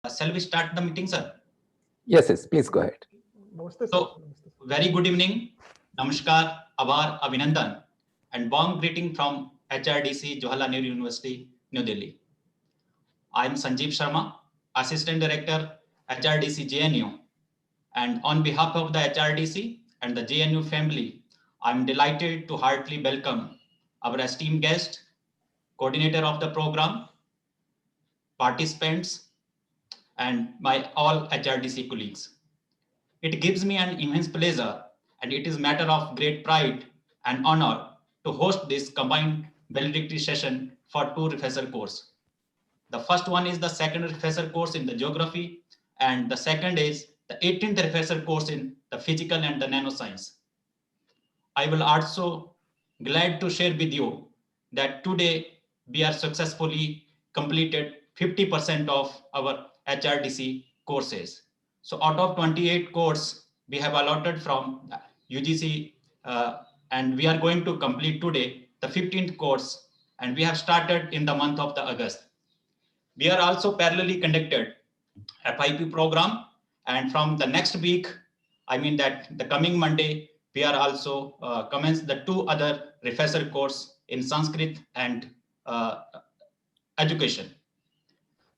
Shall we start the meeting, sir? Yes, please go ahead. Namaste, sir. So, very good evening, Namaskar, Abar, Abhinandan, and warm greeting from HRDC, Jawaharlal Nehru University, New Delhi. I am Sanjeev Sharma, Assistant Director, HRDC JNU, and on behalf of the HRDC and the JNU family, I am delighted to heartily welcome our esteemed guest, coordinator of the program, participants, and my all HRDC colleagues. It gives me an immense pleasure, and it is matter of great pride and honor to host this combined valedictory session for two refresher course. The first one is the second refresher course in the geography, and the second is the 18th refresher course in the physical and the nanoscience. I will also glad to share with you that today we are successfully completed 50% of our HRDC courses. So out of 28 courses we have allotted from UGC, and we are going to complete today the 15th course, and we have started in the month of the August. We are also parallelly conducted FIP program, and from the next week, I mean that the coming Monday, we are also commence the two other refresher course in Sanskrit and education.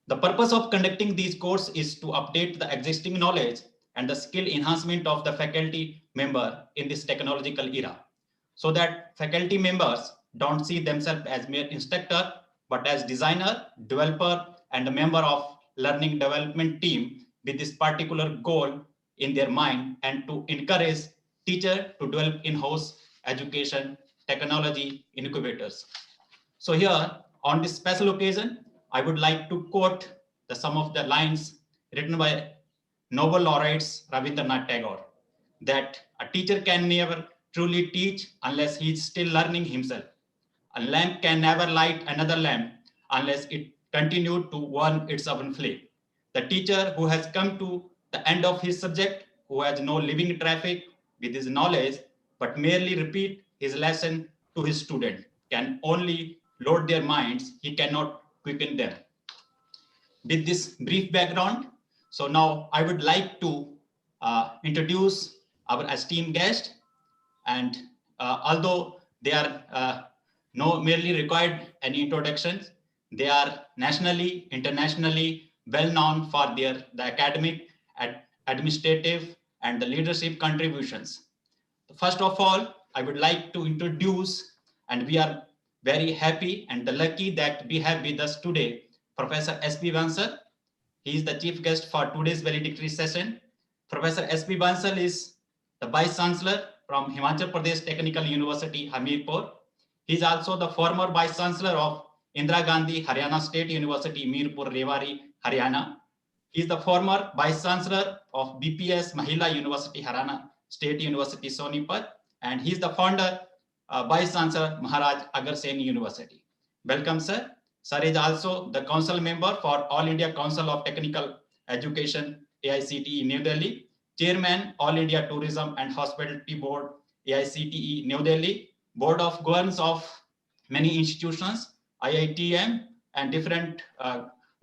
The purpose of conducting these courses is to update the existing knowledge and the skill enhancement of the faculty member in this technological era, so that faculty members don't see themselves as mere instructor, but as designer, developer, and a member of learning development team with this particular goal in their mind, and to encourage teacher to develop in-house education technology incubators. So here, on this special occasion, I would like to quote some of the lines written by Nobel laureates Rabindranath Tagore, that a teacher can never truly teach unless he is still learning himself. A lamp can never light another lamp unless it continued to burn its own flame. The teacher who has come to the end of his subject, who has no living traffic with his knowledge, but merely repeat his lesson to his student, can only load their minds, he cannot quicken them. With this brief background, so now I would like to introduce our esteemed guest, and although they are no merely required any introductions, they are nationally, internationally well known for their the academic, administrative, and the leadership contributions. First of all, I would like to introduce, and we are very happy and lucky that we have with us today Professor S.P. Bansal. He is the chief guest for today's valedictory session. Professor S.P. Bansal is the Vice Chancellor from Himachal Pradesh Technical University, Hamirpur. He is also the former Vice Chancellor of Indira Gandhi Haryana State University, Mirpur, Rewari, Haryana. He is the former Vice Chancellor of BPS Mahila University, Haryana State University, Sonipat, and he is the founder, Vice Chancellor Maharaj Agarsen University. Welcome, sir. Sir is also the council member for All India Council of Technical Education, AICTE, New Delhi, Chairman, All India Tourism and Hospitality Board, AICTE, New Delhi, Board of Governance of many institutions, IITM, and different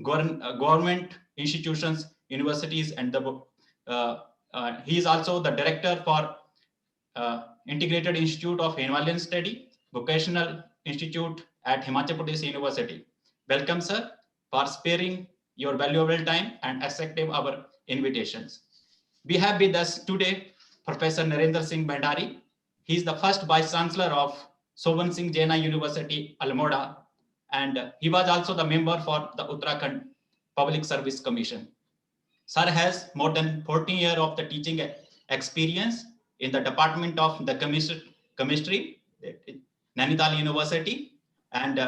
government institutions, universities, and he is also the director for Integrated Institute of Environment Study, Vocational Institute at Himachal Pradesh University. Welcome, sir, for sparing your valuable time and accepting our invitations. We have with us today Professor Narendra Singh Bhandari. He is the first Vice Chancellor of Sovan Singh Jaina University, Almora, and he was also the member for the Uttarakhand Public Service Commission. Sir has more than 14 years of the teaching experience in the Department of the Chemistry, Nainital University, and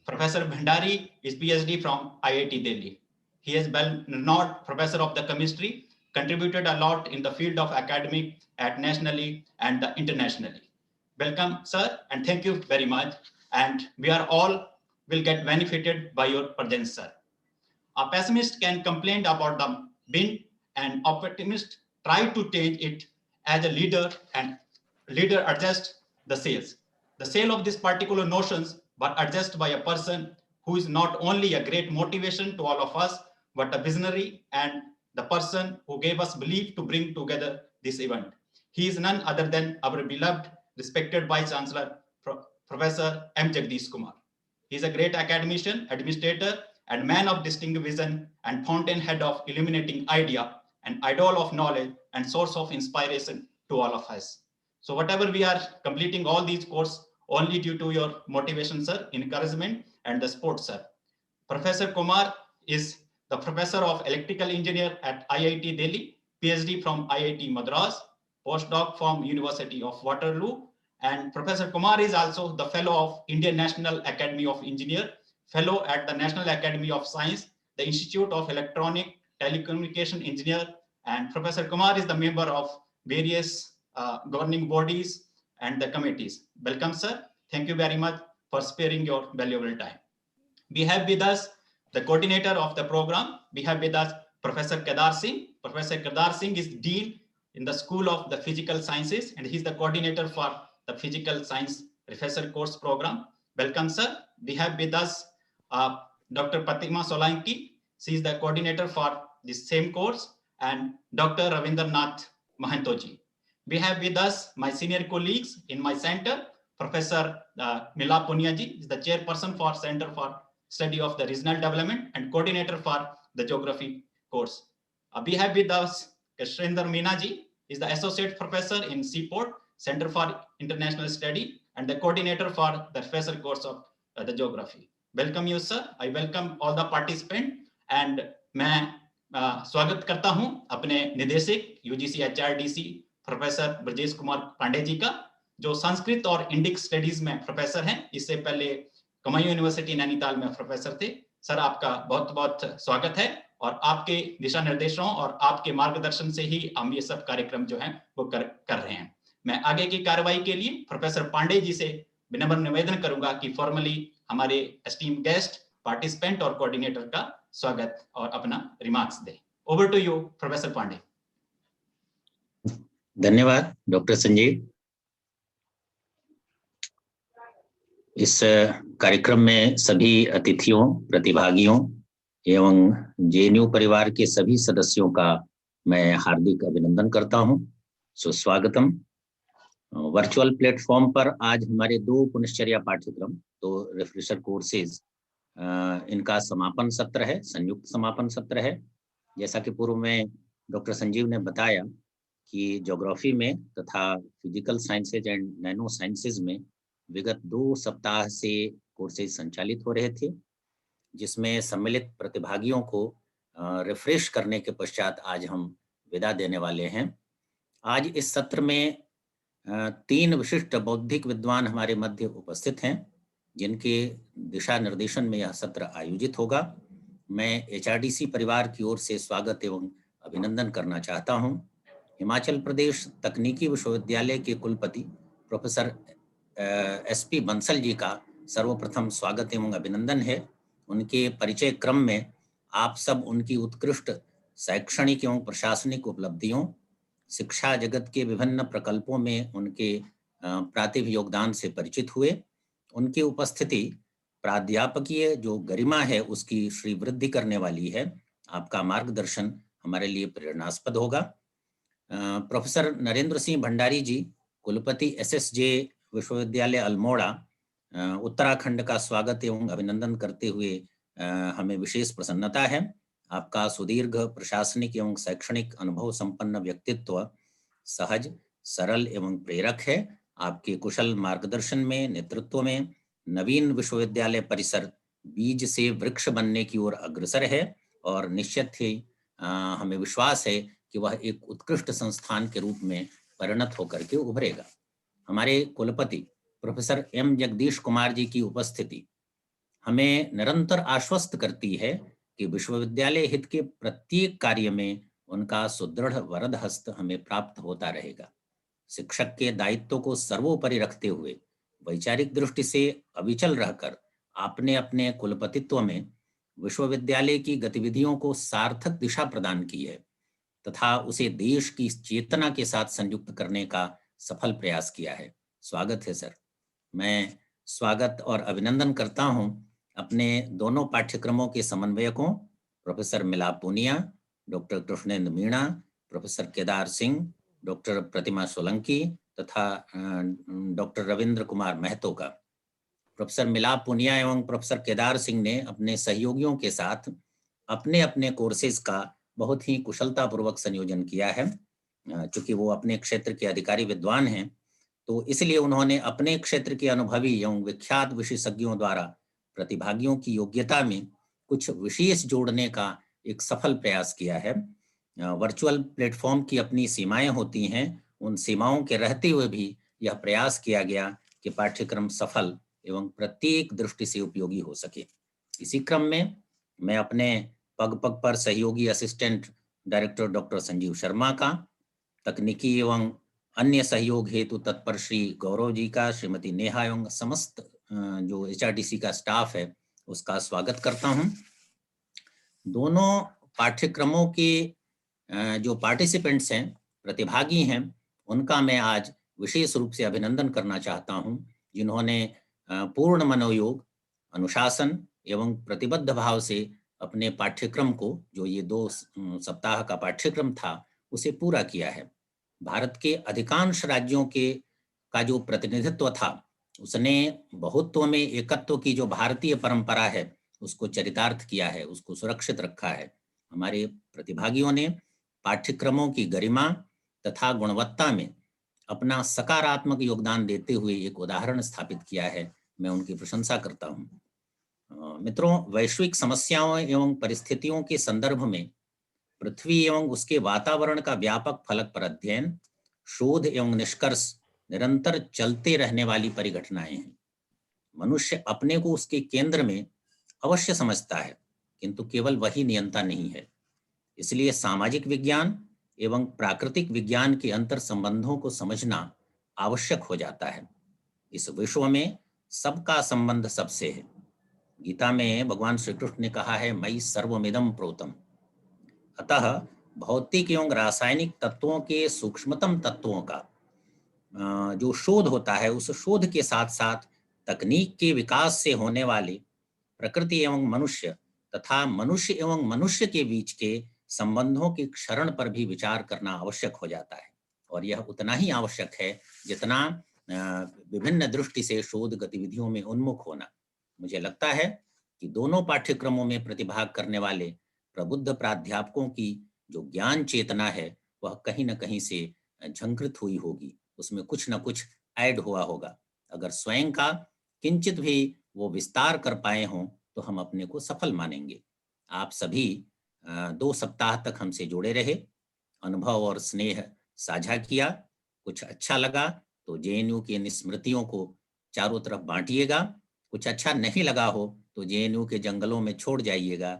Professor Bhandari is PhD from IIT Delhi. He is well-known professor of the chemistry, contributed a lot in the field of academic at nationally and internationally. Welcome, sir, and thank you very much. And we are all will get benefited by your presence, sir. A pessimist can complain about the wind, and optimist try to change it as a leader, and leader adjust the sails. The sail of these particular notions were adjusted by a person who is not only a great motivation to all of us, what a visionary and the person who gave us belief to bring together this event. He is none other than our beloved, respected Vice Chancellor, Professor M. Jagdish Kumar. He is a great academician, administrator, and man of distinct vision and fountainhead of illuminating idea, an idol of knowledge and source of inspiration to all of us. So whatever we are completing all these courses only due to your motivation, sir, encouragement, and the support, sir. Professor Kumar is the professor of electrical engineer at IIT Delhi, PhD from IIT Madras, postdoc from University of Waterloo, and Professor Kumar is also the fellow of Indian National Academy of Engineer, fellow at the National Academy of Science, the Institute of Electronic Telecommunication Engineer, and Professor Kumar is the member of various governing bodies and the committees. Welcome, sir. Thank you very much for sparing your valuable time. We have with us the coordinator of the program. We have with us Professor Kedar Singh. Professor Kedar Singh is Dean in the School of the Physical Sciences, and he's the coordinator for the Physical Science Refresher Course Program. Welcome, sir. We have with us Dr. Pratima Solanki. She is the coordinator for this same course, and Dr. Ravindranath Mahantoji. We have with us my senior colleagues in my center. Professor Mila Puniaji is the chairperson for Center for Study of the Regional Development and coordinator for the Geography course. We have with us Kashrendra Minaji is the associate professor in Seaport Center for International Study and the coordinator for the professor course of the Geography. Welcome you, sir. I welcome all the participants and मैं स्वागत करता हूं अपने निदेशक UGC HRDC professor Brajesh Kumar Pandey ji का, जो संस्कृत और Indic studies में प्रोफेसर हैं। इससे पहले कमाई यूनिवर्सिटी नैनीताल में प्रोफेसर थे। सर, आपका बहुत बहुत स्वागत है और आपके दिशा निर्देशों और आपके मार्गदर्शन से ही हम ये सब कार्यक्रम जो है वो कर रहे हैं। मैं आगे की कार्रवाई के लिए प्रोफेसर पांडे जी से विनम्र निवेदन करूंगा कि फॉर्मली हमारे एस्टीम गेस्ट, पार्टिसिपेंट और कोऑर्डिनेटर का स्वागत और अपना रिमार्क्स दे। Over to you professor Pandey. धन्यवाद डॉक्टर संजीव। इस कार्यक्रम में सभी अतिथियों, प्रतिभागियों एवं जेएनयू परिवार के सभी सदस्यों का मैं हार्दिक अभिनंदन करता हूं। सुस्वागतम। वर्चुअल प्लेटफॉर्म पर आज हमारे 2 पुनश्चर्या पाठ्यक्रम, तो रिफ्रेशर कोर्सेज, इनका समापन सत्र है, संयुक्त समापन सत्र है। जैसा कि पूर्व में डॉक्टर संजीव ने बताया कि ज्योग्राफी में तथा physical sciences and nano sciences में विगत 2 सप्ताह से कोर्सेज संचालित हो रहे थे, जिसमें सम्मिलित प्रतिभागियों को रिफ्रेश करने के पश्चात आज हम विदा देने वाले हैं। आज इस सत्र में 3 विशिष्ट बौद्धिक विद्वान हमारे मध्य उपस्थित हैं, जिनके दिशा निर्देशन में यह सत्र आयोजित होगा। मैं एचआरडीसी परिवार की ओर से स्वागत एवं अभिनंदन करना चाहता हूं। हिमाचल प्रदेश तकनीकी विश्वविद्यालय के कुलपति प्रोफेसर एसपी बंसल जी का सर्वप्रथम स्वागत एवं अभिनंदन है। उनके परिचय क्रम में आप सब उनकी उत्कृष्ट शैक्षणिक एवं प्रशासनिक उपलब्धियों, शिक्षा जगत के विभिन्न प्रकल्पों में उनके प्रातिभ योगदान से परिचित हुए। उनकी उपस्थिति प्राध्यापकीय जो गरिमा है उसकी श्री वृद्धि करने वाली है। आपका मार्गदर्शन हमारे लिए प्रेरणास्पद होगा। प्रोफेसर नरेंद्र सिंह भंडारी जी, कुलपति एसएसजे विश्वविद्यालय अल्मोड़ा, उत्तराखंड का स्वागत एवं अभिनंदन करते हुए हमें विशेष प्रसन्नता है। आपका सुदीर्घ प्रशासनिक एवं शैक्षणिक अनुभव संपन्न व्यक्तित्व सहज, सरल एवं प्रेरक है। आपके कुशल मार्गदर्शन में, नेतृत्व में नवीन विश्वविद्यालय परिसर बीज से वृक्ष बनने की ओर अग्रसर है और निश्चित ही हमें विश्वास है कि वह एक उत्कृष्ट संस्थान के रूप में परिणत होकर के उभरेगा। हमारे कुलपति प्रोफेसर एम जगदीश कुमार जी की उपस्थिति हमें निरंतर आश्वस्त करती है कि विश्वविद्यालय हित के प्रत्येक कार्य में उनका सुदृढ़ वरद हस्त हमें प्राप्त होता रहेगा। शिक्षक के दायित्व को सर्वोपरि रखते हुए वैचारिक दृष्टि से अविचल रहकर आपने अपने कुलपतित्व में विश्वविद्यालय की गतिविधियों को सार्थक दिशा प्रदान की है तथा उसे देश की चेतना के साथ संयुक्त करने का सफल प्रयास किया है। स्वागत है सर। मैं स्वागत और अभिनंदन करता हूं अपने दोनों पाठ्यक्रमों के समन्वयकों professor Milap Poonia, doctor Krishnendra Meena, professor Kedar Singh, doctor Pratima Solanki तथा डॉक्टर रविंद्र कुमार महतो का। प्रोफेसर मिलाप पूनिया एवं प्रोफेसर केदार सिंह ने अपने सहयोगियों के साथ अपने अपने कोर्सेज का बहुत ही कुशलतापूर्वक संयोजन किया है। चूंकि वो अपने क्षेत्र के अधिकारी विद्वान हैं, तो इसलिए उन्होंने अपने क्षेत्र के अनुभवी एवं विख्यात विशेषज्ञों द्वारा प्रतिभागियों की योग्यता में कुछ विशेष जोड़ने का एक सफल प्रयास किया है। वर्चुअल प्लेटफॉर्म की अपनी सीमाएं होती हैं, उन सीमाओं के रहते हुए भी यह प्रयास किया गया कि पाठ्यक्रम सफल एवं प्रत्येक दृष्टि से उपयोगी हो सके। इसी क्रम में मैं अपने पग पग पर सहयोगी assistant director doctor Sanjeev Sharma का, तकनीकी एवं अन्य सहयोग हेतु तत्पर श्री गौरव जी का, श्रीमती नेहा एवं समस्त जो HRDC का स्टाफ है उसका स्वागत करता हूं। दोनों पाठ्यक्रमों के जो पार्टिसिपेंट्स हैं, प्रतिभागी हैं, उनका मैं आज विशेष रूप से अभिनंदन करना चाहता हूं, जिन्होंने पूर्ण मनोयोग, अनुशासन एवं प्रतिबद्ध भाव से अपने पाठ्यक्रम को, जो ये 2 सप्ताह का पाठ्यक्रम था, उसे पूरा किया है। भारत के अधिकांश राज्यों के का जो प्रतिनिधित्व था, उसने बहुत्व में एकत्व की जो भारतीय परंपरा है उसको चरितार्थ किया है, उसको सुरक्षित रखा है। हमारे प्रतिभागियों ने पाठ्यक्रमों की गरिमा तथा गुणवत्ता में अपना सकारात्मक योगदान देते हुए एक उदाहरण स्थापित किया है। मैं उनकी प्रशंसा करता हूं। मित्रों, वैश्विक समस्याओं एवं परिस्थितियों के संदर्भ में पृथ्वी एवं उसके वातावरण का व्यापक फलक पर अध्ययन, शोध एवं निष्कर्ष निरंतर चलते रहने वाली परिघटनाएं हैं। मनुष्य अपने को उसके केंद्र में अवश्य समझता है, किंतु केवल वही नियंता नहीं है। इसलिए सामाजिक विज्ञान एवं प्राकृतिक विज्ञान के अंतर संबंधों को समझना आवश्यक हो जाता है। इस विश्व में सबका संबंध सबसे है। गीता में भगवान श्री कृष्ण ने कहा है, मयि सर्वमिदं प्रोतम। अतः भौतिक एवं रासायनिक तत्वों के सूक्ष्मतम तत्वों का जो शोध होता है, उस शोध के साथ साथ तकनीक के विकास से होने वाले प्रकृति एवं मनुष्य तथा मनुष्य एवं मनुष्य के बीच के संबंधों के क्षरण पर भी विचार करना आवश्यक हो जाता है। और यह उतना ही आवश्यक है जितना विभिन्न दृष्टि से शोध गतिविधियों में उन्मुख होना। मुझे लगता है कि दोनों पाठ्यक्रमों में प्रतिभाग करने वाले प्रबुद्ध प्राध्यापकों की जो ज्ञान चेतना है, वह कहीं न कहीं से झंकृत हुई होगी, उसमें कुछ न कुछ ऐड हुआ होगा। अगर स्वयं का किंचित भी वो विस्तार कर पाए हों तो हम अपने को सफल मानेंगे। आप सभी 2 सप्ताह तक हमसे जुड़े रहे, अनुभव और स्नेह साझा किया। कुछ अच्छा लगा तो JNU की स्मृतियों को चारों तरफ बांटिएगा, कुछ अच्छा नहीं लगा हो तो JNU के जंगलों में छोड़ जाइएगा।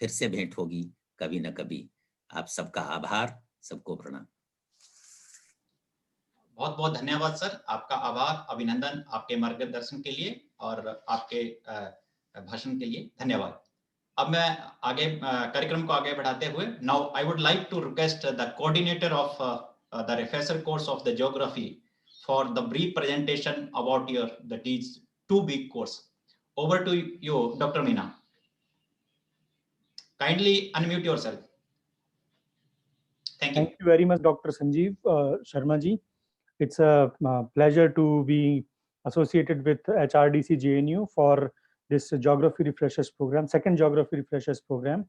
फिर से भेंट होगी कभी न कभी। आप सबका आभार, सबको प्रणाम। बहुत बहुत धन्यवाद सर, आपका आभार, अभिनंदन आपके मार्गदर्शन के लिए और आपके भाषण के लिए धन्यवाद। अब मैं आगे कार्यक्रम को आगे बढ़ाते हुए, now I would like to request the coordinator of the refresher course of the geography for the brief presentation about your these 2 big course. Over to you, Dr. Meena. Kindly unmute yourself. Thank you. Thank you very much, Dr. Sanjeev Sharma ji. It's a pleasure to be associated with HRDC JNU for this Geography Refreshers program, second Geography Refreshers program.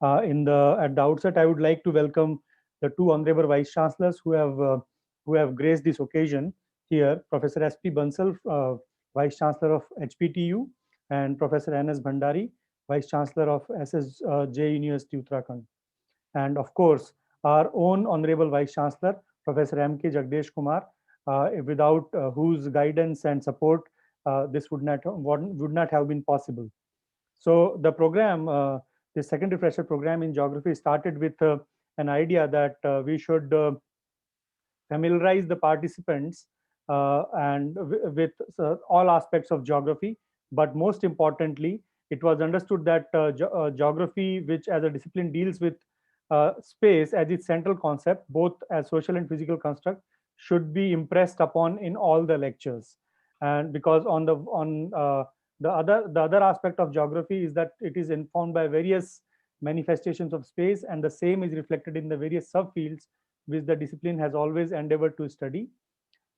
At the outset, I would like to welcome the 2 honorable Vice Chancellors who have graced this occasion here, Professor S.P. Bansal, Vice Chancellor of HPTU, and Professor N.S. Bhandari, Vice Chancellor of SSJ University Uttarakhand. And of course, our own honorable Vice Chancellor, Professor M.K. Jagdesh Kumar, without whose guidance and support this would not have been possible. So the program, the second refresher program in geography started with an idea that we should familiarize the participants and with all aspects of geography. But most importantly, it was understood that geography, which as a discipline deals with space as its central concept, both as social and physical construct, should be impressed upon in all the lectures. And because the other aspect of geography is that it is informed by various manifestations of space, and the same is reflected in the various subfields which the discipline has always endeavored to study.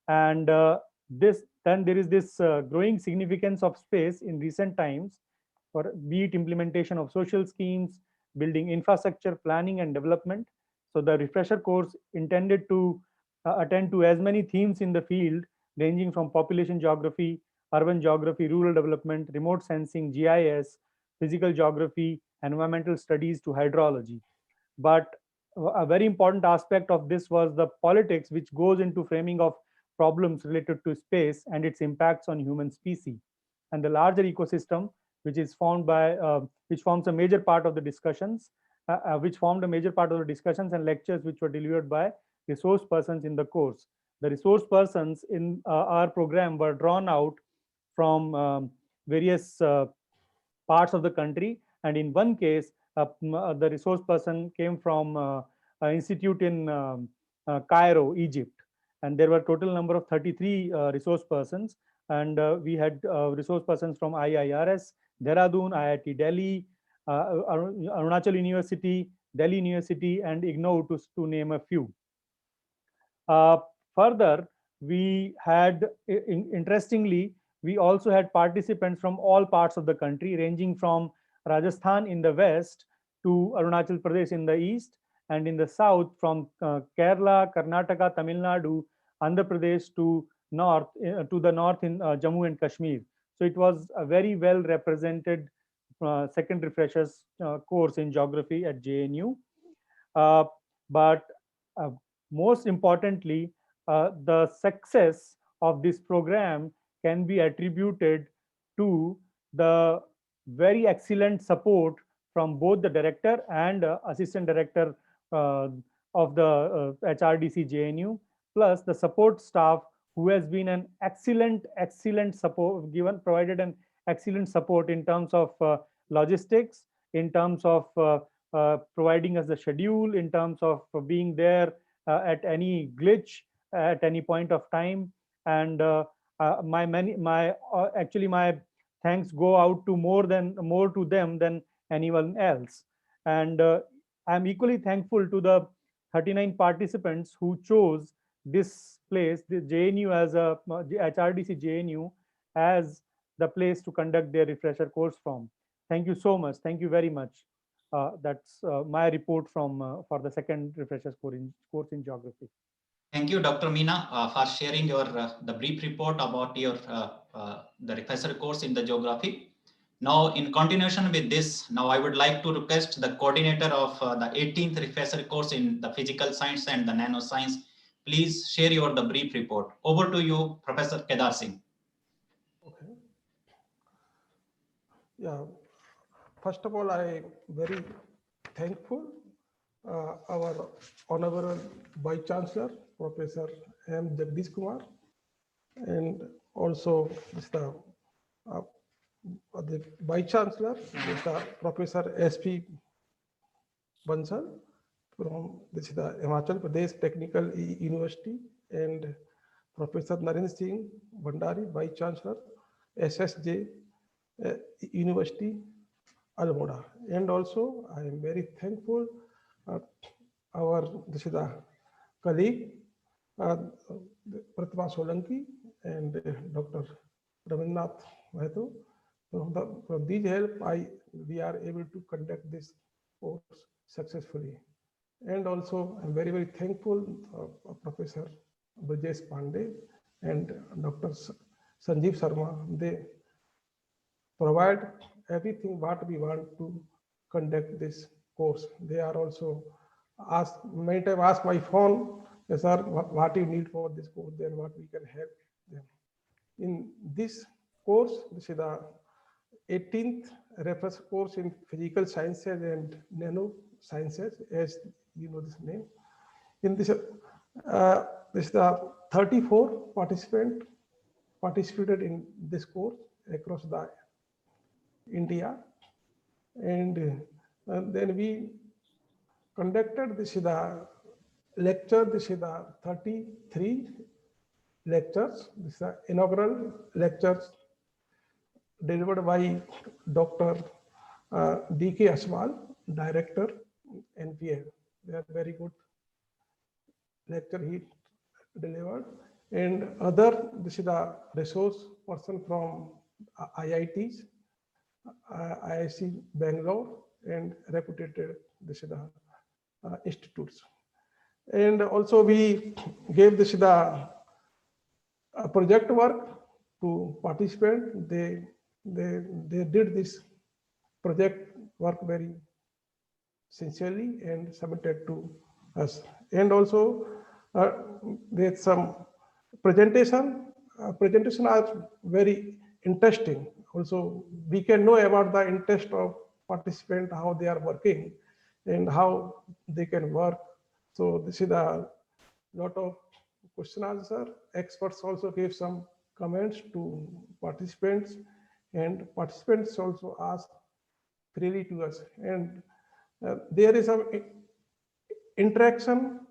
And then there is this growing significance of space in recent times, for be it implementation of social schemes, building infrastructure, planning and development. So the refresher course intended to attend to as many themes in the field, ranging from population geography, urban geography, rural development, remote sensing, GIS, physical geography, environmental studies to hydrology. But a very important aspect of this was the politics, which goes into framing of problems related to space and its impacts on human species, and the larger ecosystem, which is formed by which forms a major part of the discussions, and lectures which were delivered by resource persons in the course. The resource persons in our program were drawn out from various parts of the country, and in one case, the resource person came from an institute in Cairo, Egypt, and there were total number of 33 resource persons, and we had resource persons from IIRS, Dehradun, IIT Delhi, Arunachal University, Delhi University, and IGNOU, to name a few. Further, we had, interestingly, we also had participants from all parts of the country, ranging from Rajasthan in the west to Arunachal Pradesh in the east, and in the south from Kerala, Karnataka, Tamil Nadu, Andhra Pradesh to the north in Jammu and Kashmir. So it was a very well represented second refreshers course in geography at JNU. But most importantly, the success of this program can be attributed to the very excellent support from both the director and assistant director of the HRDC JNU, plus the support staff, who has been an excellent support, provided an excellent support in terms of logistics, in terms of providing us the schedule, in terms of being there at any glitch, at any point of time. And actually my thanks go out to more to them than anyone else. And I'm equally thankful to the 39 participants who chose this place, the JNU, as a HRDC JNU, as the place to conduct their refresher course from. Thank you so much. Thank you very much. That's my report from for the second refresher course in geography. Thank you, Dr. Meena, for sharing your the brief report about your the refresher course in the geography. Now, in continuation with this, now I would like to request the coordinator of the 18th refresher course in the physical science and the nanoscience. Please share the brief report. Over to you, Professor Kedar Singh. Okay. Yeah. First of all, I am very thankful our Honorable Vice Chancellor, Professor M. Jagdish Kumar, and also Mr. The Vice Chancellor, Mr. Professor S.P. Bansal from the Himachal Pradesh Technical University, and Professor Narendra Singh Bhandari, Vice Chancellor, SSJ University, Almora. And also, I am very thankful our colleague Pratibha Solanki and Dr. Ravindranath Mahto. From these help, we are able to conduct this course successfully. And also, I'm very thankful Professor Brajesh Pandey and Dr. Sanjeev Sharma. They provide everything what we want to conduct this course. They are also many times ask my phone, yes, sir, what you need for this course, then what we can help them. In this course, this is the 18th refresher course in physical sciences and nano sciences, as you know this name. In this, this is the 34 participants participated in this course across the India, and then we conducted this is the lecture. This is the 33 lectures. This is the inaugural lectures delivered by Dr. D.K. Aswal. director, NPL. They are very good lecture he delivered. And other, this is the resource person from IITs, IIC Bangalore, and reputed this is the institutes. And also we gave this the project work to participant. They did this project work very sincerely and submitted to us. And also there's some presentation. Presentation are very interesting. Also, we can know about the interest of participant, how they are working and how they can work. So this is a lot of question answer. Experts also gave some comments to participants, and participants also asked freely to us. And there is some interaction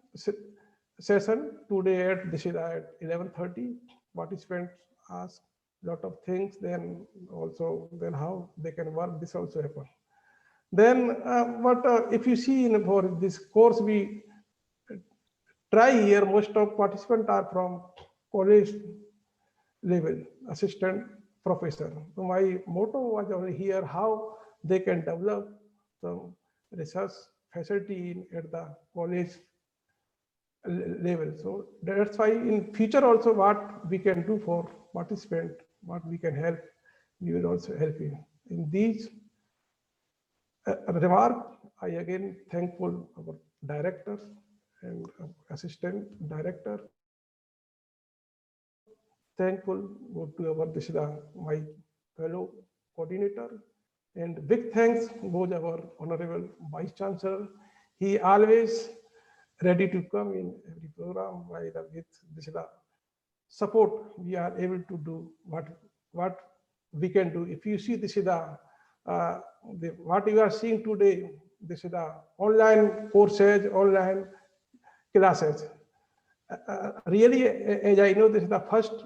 session today at this is at 11:30. Participants ask a lot of things. Then also then how they can work. This also happen. Then if you see in for this course we try here, most of participants are from college level, assistant professor. So my motto was over here how they can develop some research facility at the college level. So that's why in future also what we can do for participant, what we can help, we will also help you. In these remark, I again thankful our directors and assistant director. Thankful to our Dishida, my fellow coordinator, and big thanks goes our honorable vice chancellor. He always ready to come in every program with Dishida support. We are able to do what we can do. If you see Dishida, what you are seeing today, this is the online courses, online classes. Really, as I know, this is the first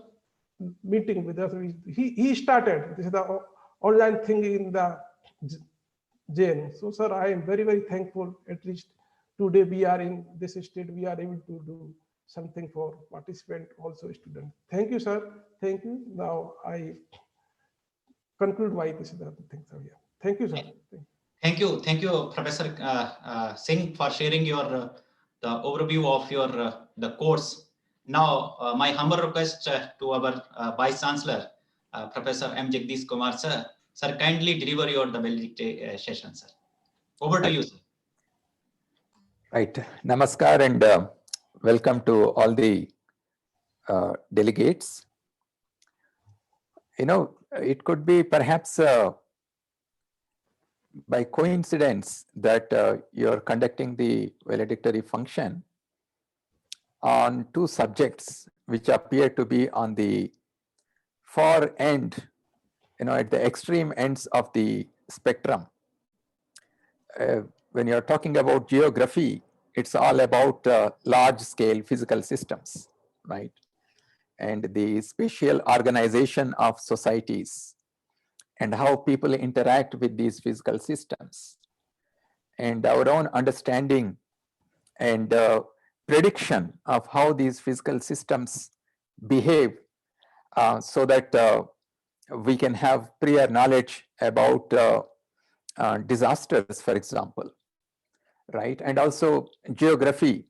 meeting with us. He started this is the online thing in the jail. So, sir, I am very, very thankful. At least today we are in this state. We are able to do something for participant, also student. Thank you, sir. Thank you. Now I conclude my this is the thing. So, yeah. Thank you, sir. Thank you, Professor Singh, for sharing your the overview of your the course. Now, my humble request to our Vice Chancellor, Professor M. Jagdish Kumar, sir. Sir, kindly deliver your the valedictory session, sir. Over to you, sir. Right. Namaskar and welcome to all the delegates. You know, it could be perhaps by coincidence that you're conducting the valedictory function on two subjects which appear to be on the far end, you know, at the extreme ends of the spectrum. When you're talking about geography, it's all about large scale physical systems, right? And the spatial organization of societies and how people interact with these physical systems, and our own understanding and prediction of how these physical systems behave so that we can have prior knowledge about disasters, for example, right? And also geography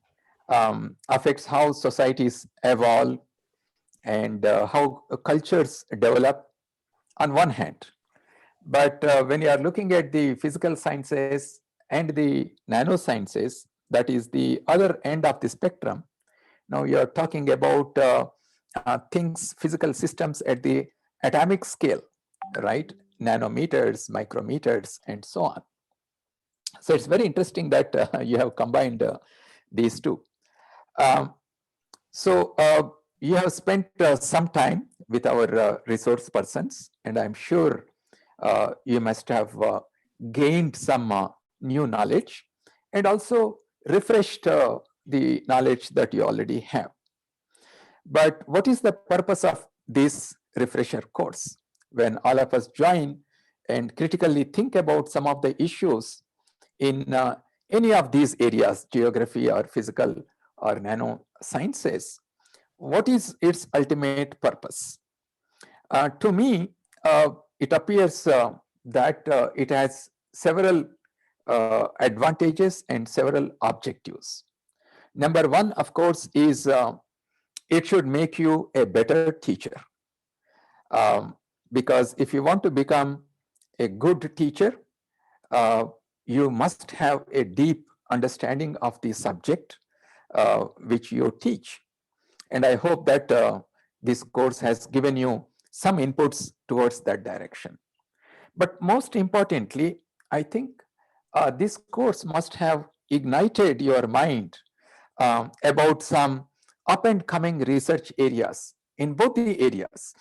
affects how societies evolve and how cultures develop on one hand. But when you are looking at the physical sciences and the nanosciences, that is the other end of the spectrum, now you're talking about things, physical systems at the atomic scale, right? Nanometers, micrometers, and so on. So it's very interesting that you have combined these two. You have spent some time with our resource persons, and I'm sure you must have gained some new knowledge and also refreshed the knowledge that you already have. But what is the purpose of this refresher course? When all of us join and critically think about some of the issues in any of these areas, geography or physical or nano sciences, what is its ultimate purpose? To me, it appears that it has several advantages and several objectives. Number one, of course, is it should make you a better teacher. Because if you want to become a good teacher, you must have a deep understanding of the subject which you teach. And I hope that this course has given you some inputs towards that direction. But most importantly, I think this course must have ignited your mind about some up and coming research areas in both the areas,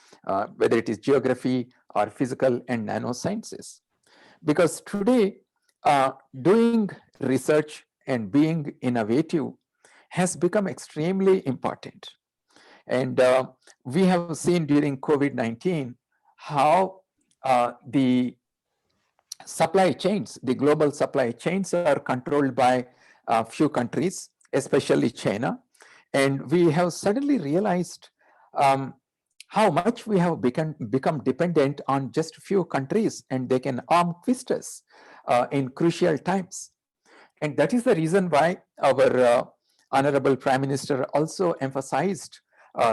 whether it is geography or physical and nanosciences. Because today, doing research and being innovative has become extremely important. And we have seen during COVID-19 how the supply chains, the global supply chains are controlled by a few countries, especially China. And we have suddenly realized how much we have become dependent on just a few countries, and they can arm twist us in crucial times. And that is the reason why our Honorable Prime Minister also emphasized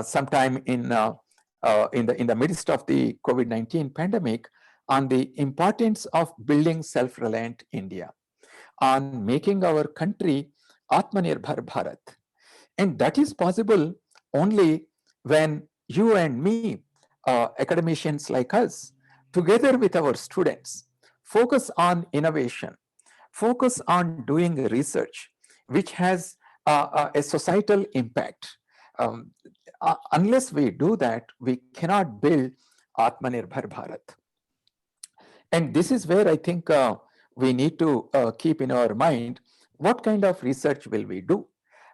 sometime in the midst of the COVID-19 pandemic on the importance of building self-reliant India, on making our country Atmanirbhar Bharat. And that is possible only when you and me, academicians like us, together with our students, focus on innovation, focus on doing research which has a societal impact. Unless we do that, we cannot build Atmanirbhar Bharat. And this is where I think we need to keep in our mind, what kind of research will we do?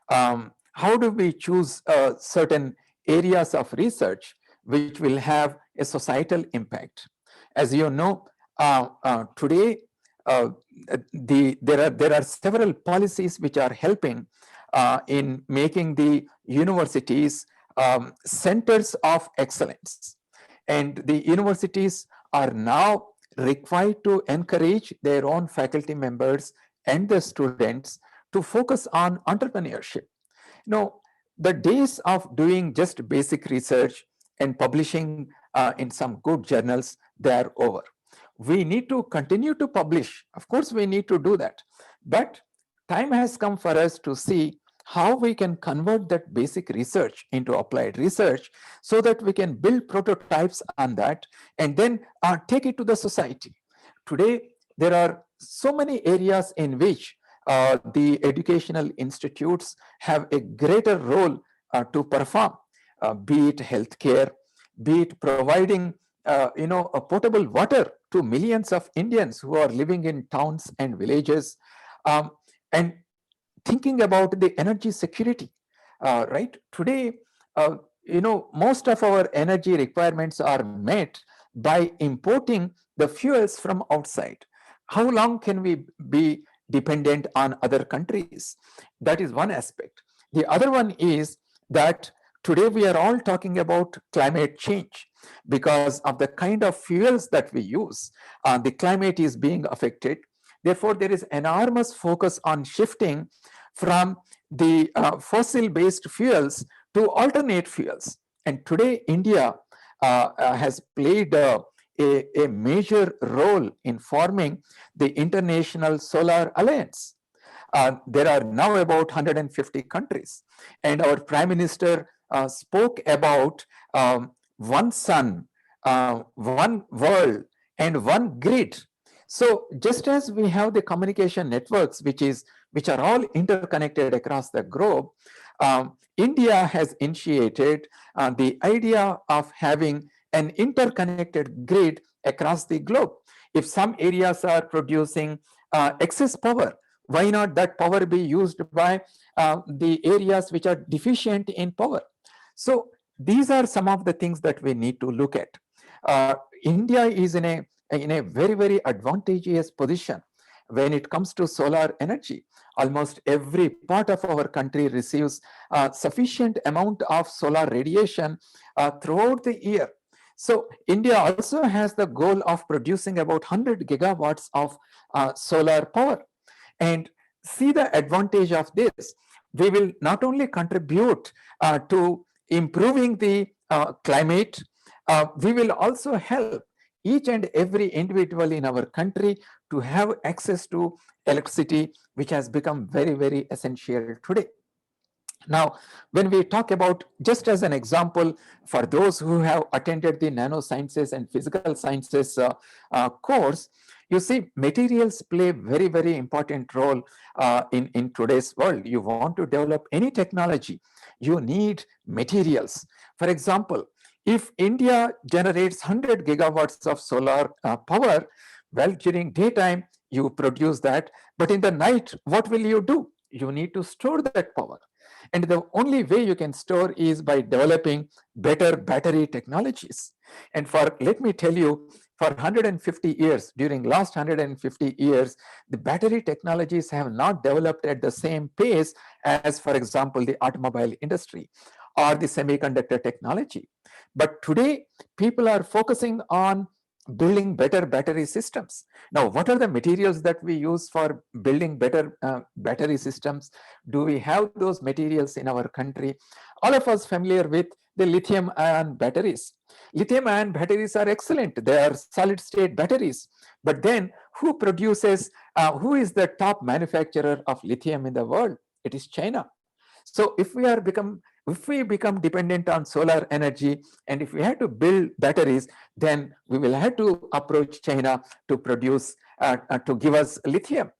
How do we choose certain areas of research which will have a societal impact? As you know, today there are several policies which are helping in making the universities centers of excellence. And the universities are now required to encourage their own faculty members and the students to focus on entrepreneurship. The days of doing just basic research and publishing in some good journals, they are over. We need to continue to publish. Of course, we need to do that. But time has come for us to see how we can convert that basic research into applied research so that we can build prototypes on that and then take it to the society. Today, there are so many areas in which the educational institutes have a greater role to perform, be it healthcare, be it providing a potable water to millions of Indians who are living in towns and villages, and thinking about the energy security. Right today, most of our energy requirements are met by importing the fuels from outside. How long can we be dependent on other countries? That is one aspect. The other one is that today we are all talking about climate change because of the kind of fuels that we use. The climate is being affected. Therefore, there is enormous focus on shifting from the fossil-based fuels to alternate fuels. And today, India has played a major role in forming the International Solar Alliance. There are now about 150 countries. And our Prime Minister spoke about one sun, one world, and one grid. So just as we have the communication networks, which are all interconnected across the globe, India has initiated the idea of having an interconnected grid across the globe. If some areas are producing excess power, why not that power be used by the areas which are deficient in power? So these are some of the things that we need to look at. India is in a very, very advantageous position when it comes to solar energy. Almost every part of our country receives sufficient amount of solar radiation throughout the year. So India also has the goal of producing about 100 gigawatts of solar power. And see the advantage of this. We will not only contribute to improving the climate, we will also help each and every individual in our country to have access to electricity, which has become very, very essential today. Now, when we talk about, just as an example, for those who have attended the nanosciences and physical sciences course, you see materials play very, very important role in today's world. You want to develop any technology, you need materials. For example, if India generates 100 gigawatts of solar power, well, during daytime, you produce that, but in the night, what will you do? You need to store that power. And the only way you can store is by developing better battery technologies. And let me tell you, for 150 years, during last 150 years, the battery technologies have not developed at the same pace as, for example, the automobile industry or the semiconductor technology. But today, people are focusing on building better battery systems. Now, what are the materials that we use for building better battery systems? Do we have those materials in our country? All of us familiar with the lithium-ion batteries. Lithium-ion batteries are excellent. They are solid-state batteries. But then, who is the top manufacturer of lithium in the world? It is China. So if we become dependent on solar energy, and if we have to build batteries, then we will have to approach China to produce, to give us lithium.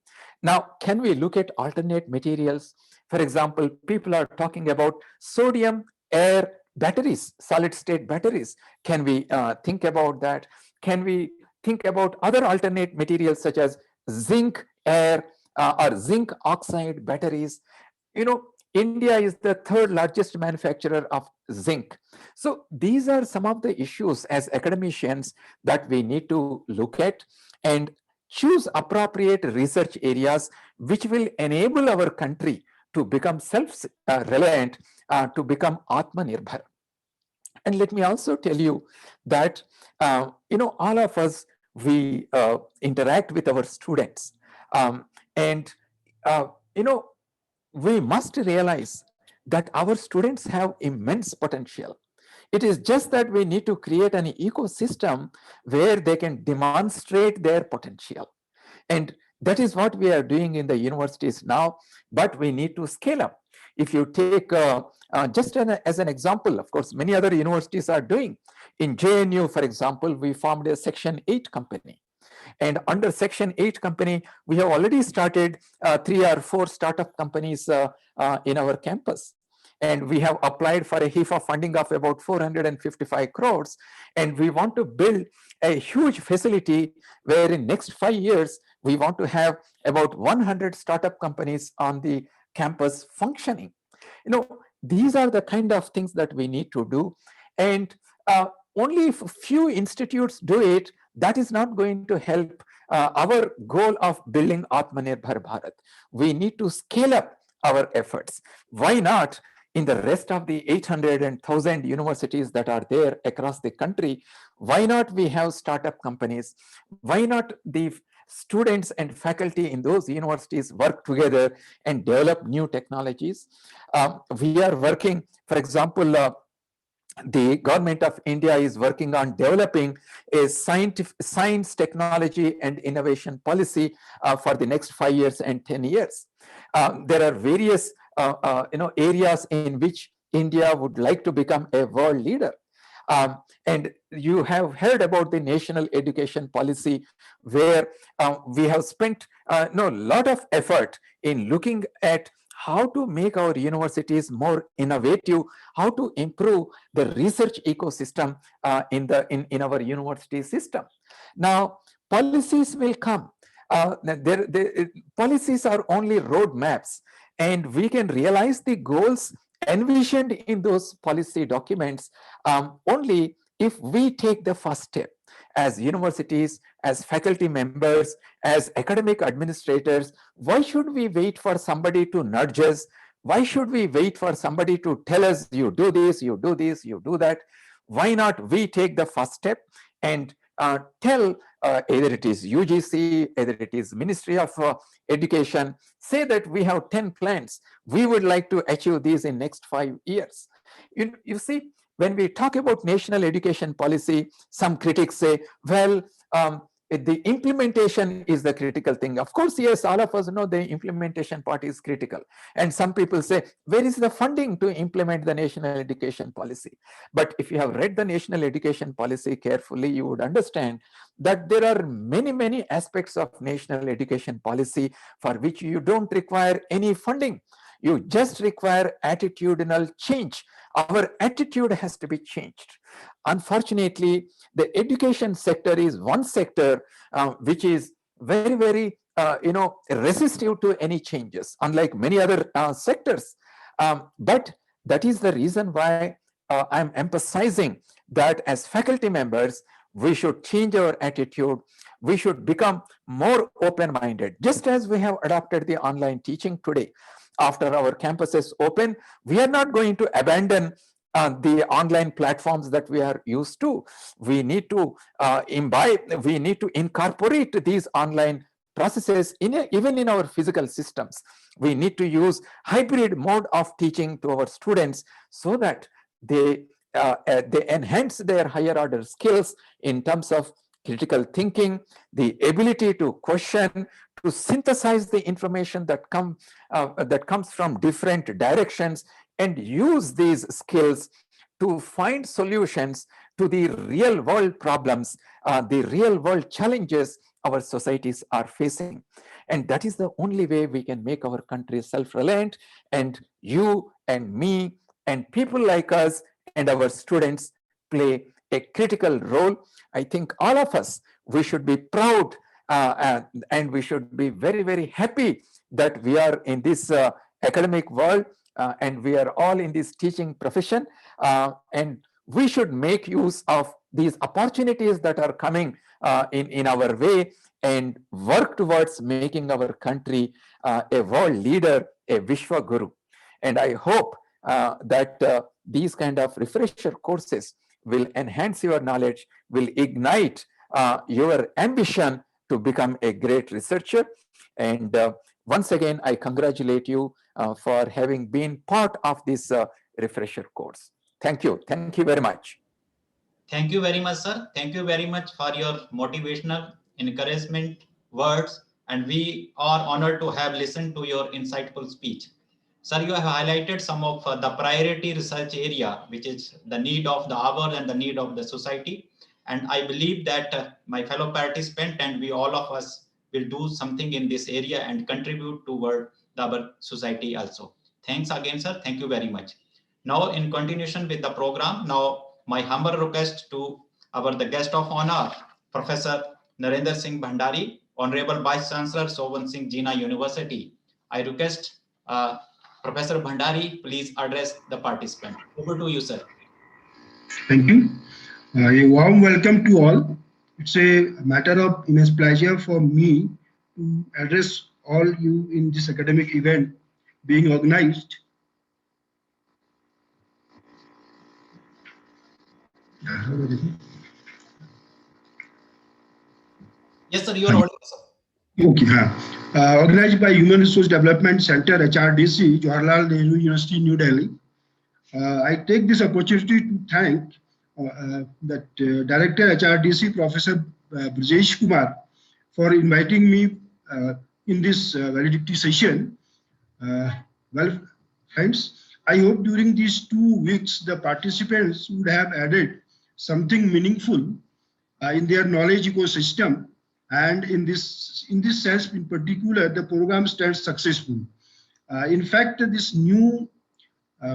Now, can we look at alternate materials? For example, people are talking about sodium air batteries, solid state batteries. Can we think about that? Can we think about other alternate materials such as zinc air or zinc oxide batteries? You know, India is the third largest manufacturer of zinc. So these are some of the issues as academicians that we need to look at and choose appropriate research areas which will enable our country to become self-reliant, to become Atmanirbhar. And let me also tell you that, all of us, we interact with our students. We must realize that our students have immense potential. It is just that we need to create an ecosystem where they can demonstrate their potential. And that is what we are doing in the universities now, but we need to scale up. If you take as an example, of course, many other universities are doing. In JNU, for example, we formed a Section 8 company. And under Section 8 company, we have already started 3 or 4 startup companies in our campus. And we have applied for a HIFA funding of about 455 crores. And we want to build a huge facility where in next 5 years, we want to have about 100 startup companies on the campus functioning. These are the kind of things that we need to do. And only if few institutes do it, that is not going to help our goal of building Atmanirbhar Bharat. We need to scale up our efforts. Why not in the rest of the 800 and 1,000 universities that are there across the country? Why not we have startup companies? Why not the students and faculty in those universities work together and develop new technologies? We are working, for example, the government of India is working on developing a science, technology, and innovation policy for the next 5 years and 10 years. There are various areas in which India would like to become a world leader. And you have heard about the national education policy, where we have spent a lot of effort in looking at how to make our universities more innovative, how to improve the research ecosystem in our university system. Now, policies will come. Policies are only roadmaps, and we can realize the goals envisioned in those policy documents only if we take the first step. as universities, as faculty members, as academic administrators, why should we wait for somebody to nudge us? Why should we wait for somebody to tell us, you do this, you do this, you do that? Why not we take the first step and tell either it is UGC, either it is Ministry of Education, say that we have 10 plans. We would like to achieve these in next 5 years. You see, when we talk about national education policy, some critics say, well, the implementation is the critical thing. Of course, yes, all of us know the implementation part is critical. And some people say, where is the funding to implement the national education policy? But if you have read the national education policy carefully, you would understand that there are many, many aspects of national education policy for which you don't require any funding. You just require attitudinal change. Our attitude has to be changed. Unfortunately, the education sector is one sector which is very, very resistive to any changes, unlike many other sectors. But that is the reason why I'm emphasizing that as faculty members, we should change our attitude. We should become more open-minded, just as we have adopted the online teaching today. After our campuses open, we are not going to abandon the online platforms that we are used to. We need to we need to incorporate these online processes even in our physical systems. We need to use hybrid mode of teaching to our students so that they enhance their higher order skills in terms of critical thinking, the ability to question, to synthesize the information that comes from different directions, and use these skills to find solutions to the real world problems, the real world challenges our societies are facing. And that is the only way we can make our country self-reliant, and you and me and people like us and our students play a critical role. I think all of us, we should be proud and we should be very, very happy that we are in this academic world and we are all in this teaching profession, and we should make use of these opportunities that are coming in our way and work towards making our country a world leader, a Vishwa Guru. And I hope that these kind of refresher courses will enhance your knowledge, will ignite your ambition to become a great researcher. And once again, I congratulate you for having been part of this refresher course. Thank you. Thank you very much. Thank you very much, sir. Thank you very much for your motivational encouragement words. And we are honored to have listened to your insightful speech. Sir, you have highlighted some of the priority research area, which is the need of the hour and the need of the society. And I believe that my fellow participant and we all of us will do something in this area and contribute toward our society also. Thanks again, sir. Thank you very much. Now, in continuation with the program, now my humble request to the guest of honor, Professor Narendra Singh Bhandari, Honorable Vice Chancellor Sovan Singh Jina University. I request Professor Bhandari, please address the participant. Over to you, sir. Thank you. A warm welcome to all. It's a matter of immense pleasure for me to address all you in this academic event being organized. Yes, sir, you are audible, sir. Okay. Organized by Human Resource Development Center, HRDC, Jawaharlal Nehru University, New Delhi. I take this opportunity to thank Director HRDC, Professor Brajesh Kumar, for inviting me in this validity session. Well, friends, I hope during these 2 weeks, the participants would have added something meaningful in their knowledge ecosystem. And in this sense, in particular, the program stands successful. In fact, this new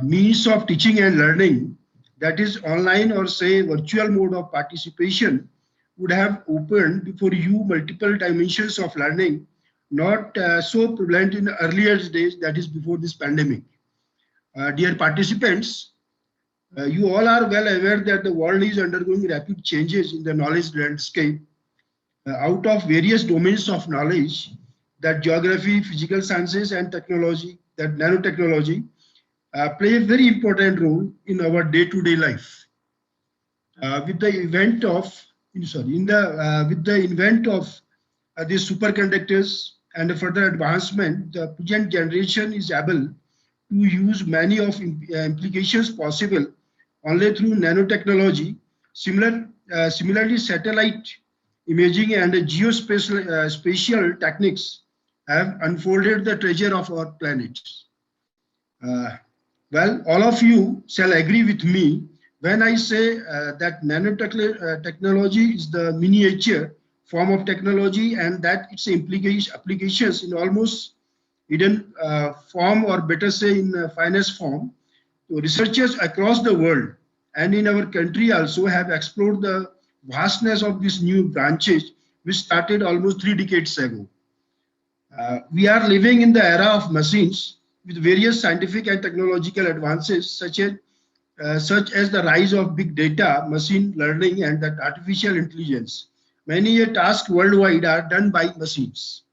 means of teaching and learning, that is online or say virtual mode of participation, would have opened before you multiple dimensions of learning, not so prevalent in earlier days, that is before this pandemic. Dear participants, You all are well aware that the world is undergoing rapid changes in the knowledge landscape. Out of various domains of knowledge, that geography, physical sciences, and technology, that nanotechnology, play a very important role in our day-to-day life. With the event of, with the invent of these superconductors and the further advancement, the present generation is able to use many of implications possible only through nanotechnology. Similarly, satellite imaging and geospatial spatial techniques have unfolded the treasure of our planet. Well, all of you shall agree with me when I say that nanotechnology is the miniature form of technology and that its applications in almost hidden form, or better say in finest form. So researchers across the world and in our country also have explored the vastness of these new branches which started almost 3 decades ago. We are living in the era of machines with various scientific and technological advances such as the rise of big data, machine learning, and that artificial intelligence. Many tasks worldwide are done by machines.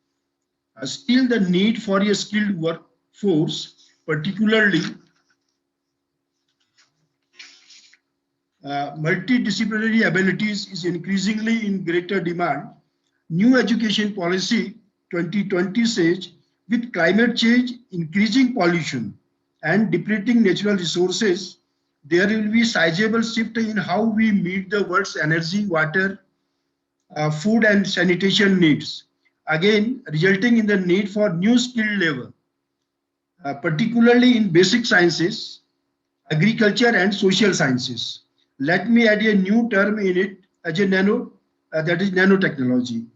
Still, the need for a skilled workforce, particularly multidisciplinary abilities, is increasingly in greater demand. New Education Policy 2020 says, with climate change, increasing pollution, and depleting natural resources, there will be sizable shift in how we meet the world's energy, water, food, and sanitation needs. Again, resulting in the need for new skilled labor, particularly in basic sciences, agriculture, and social sciences. Let me add a new term in it as a that is nanotechnology.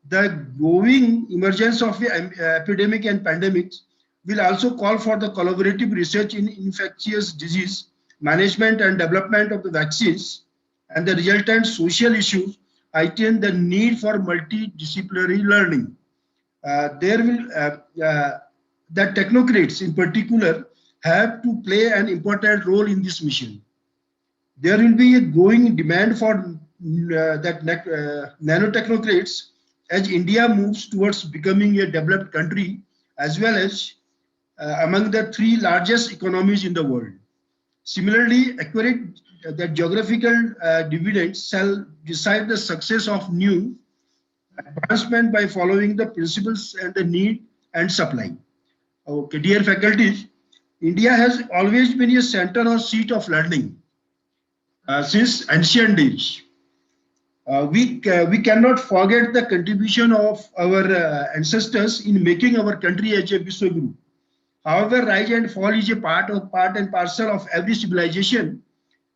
The growing emergence of epidemic and pandemics will also call for the collaborative research in infectious disease management and development of the vaccines, and the resultant social issues heighten the need for multidisciplinary learning. The technocrats in particular have to play an important role in this mission. There will be a growing demand for nanotechnocrats as India moves towards becoming a developed country, as well as among the 3 largest economies in the world. Similarly, accurate the geographical dividends shall decide the success of new advancement by following the principles and the need and supply. Okay, dear faculties, India has always been a center or seat of learning since ancient days. We cannot forget the contribution of our ancestors in making our country as a Vishwaguru. However, rise and fall is a part and parcel of every civilization,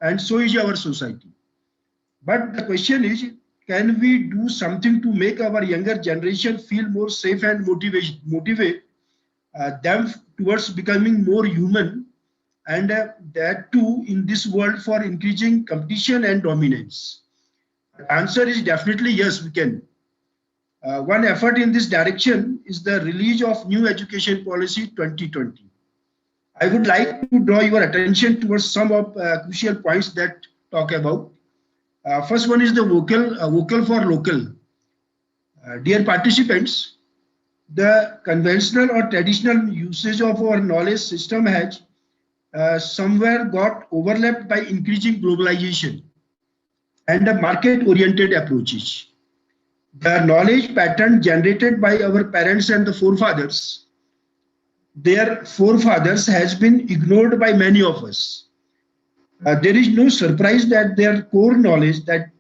and so is our society. But the question is, can we do something to make our younger generation feel more safe and motivate them towards becoming more human, and that too in this world for increasing competition and dominance? The answer is definitely yes, we can. One effort in this direction is the release of New Education Policy 2020. I would like to draw your attention towards some of crucial points that talk about. First one is the vocal for local. Dear participants, the conventional or traditional usage of our knowledge system has somewhere got overlapped by increasing globalization and the market-oriented approaches. The knowledge pattern generated by our parents and the forefathers, their forefathers, has been ignored by many of us. There is no surprise that their core knowledge that,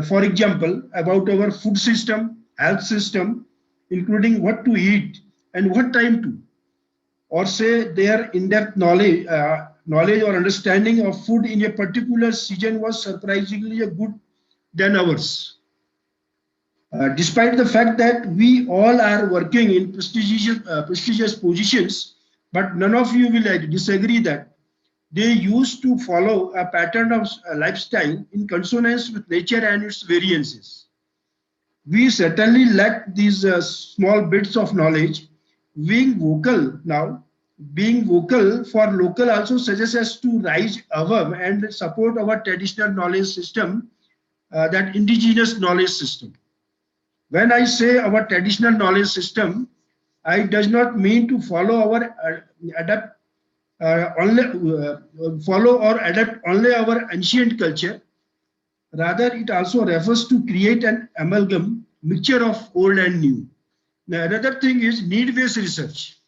for example, about our food system, health system, including what to eat and what time to, or say their in-depth knowledge or understanding of food in a particular season was surprisingly good than ours. Despite the fact that we all are working in prestigious positions, but none of you will disagree that they used to follow a pattern of lifestyle in consonance with nature and its variances. We certainly lack these small bits of knowledge. Being vocal now, being vocal for local also suggests us to rise above and support our traditional knowledge system, that indigenous knowledge system. When I say our traditional knowledge system, I does not mean to follow our follow or adapt only our ancient culture. Rather, it also refers to create an amalgam mixture of old and new. Now, another thing is need-based research.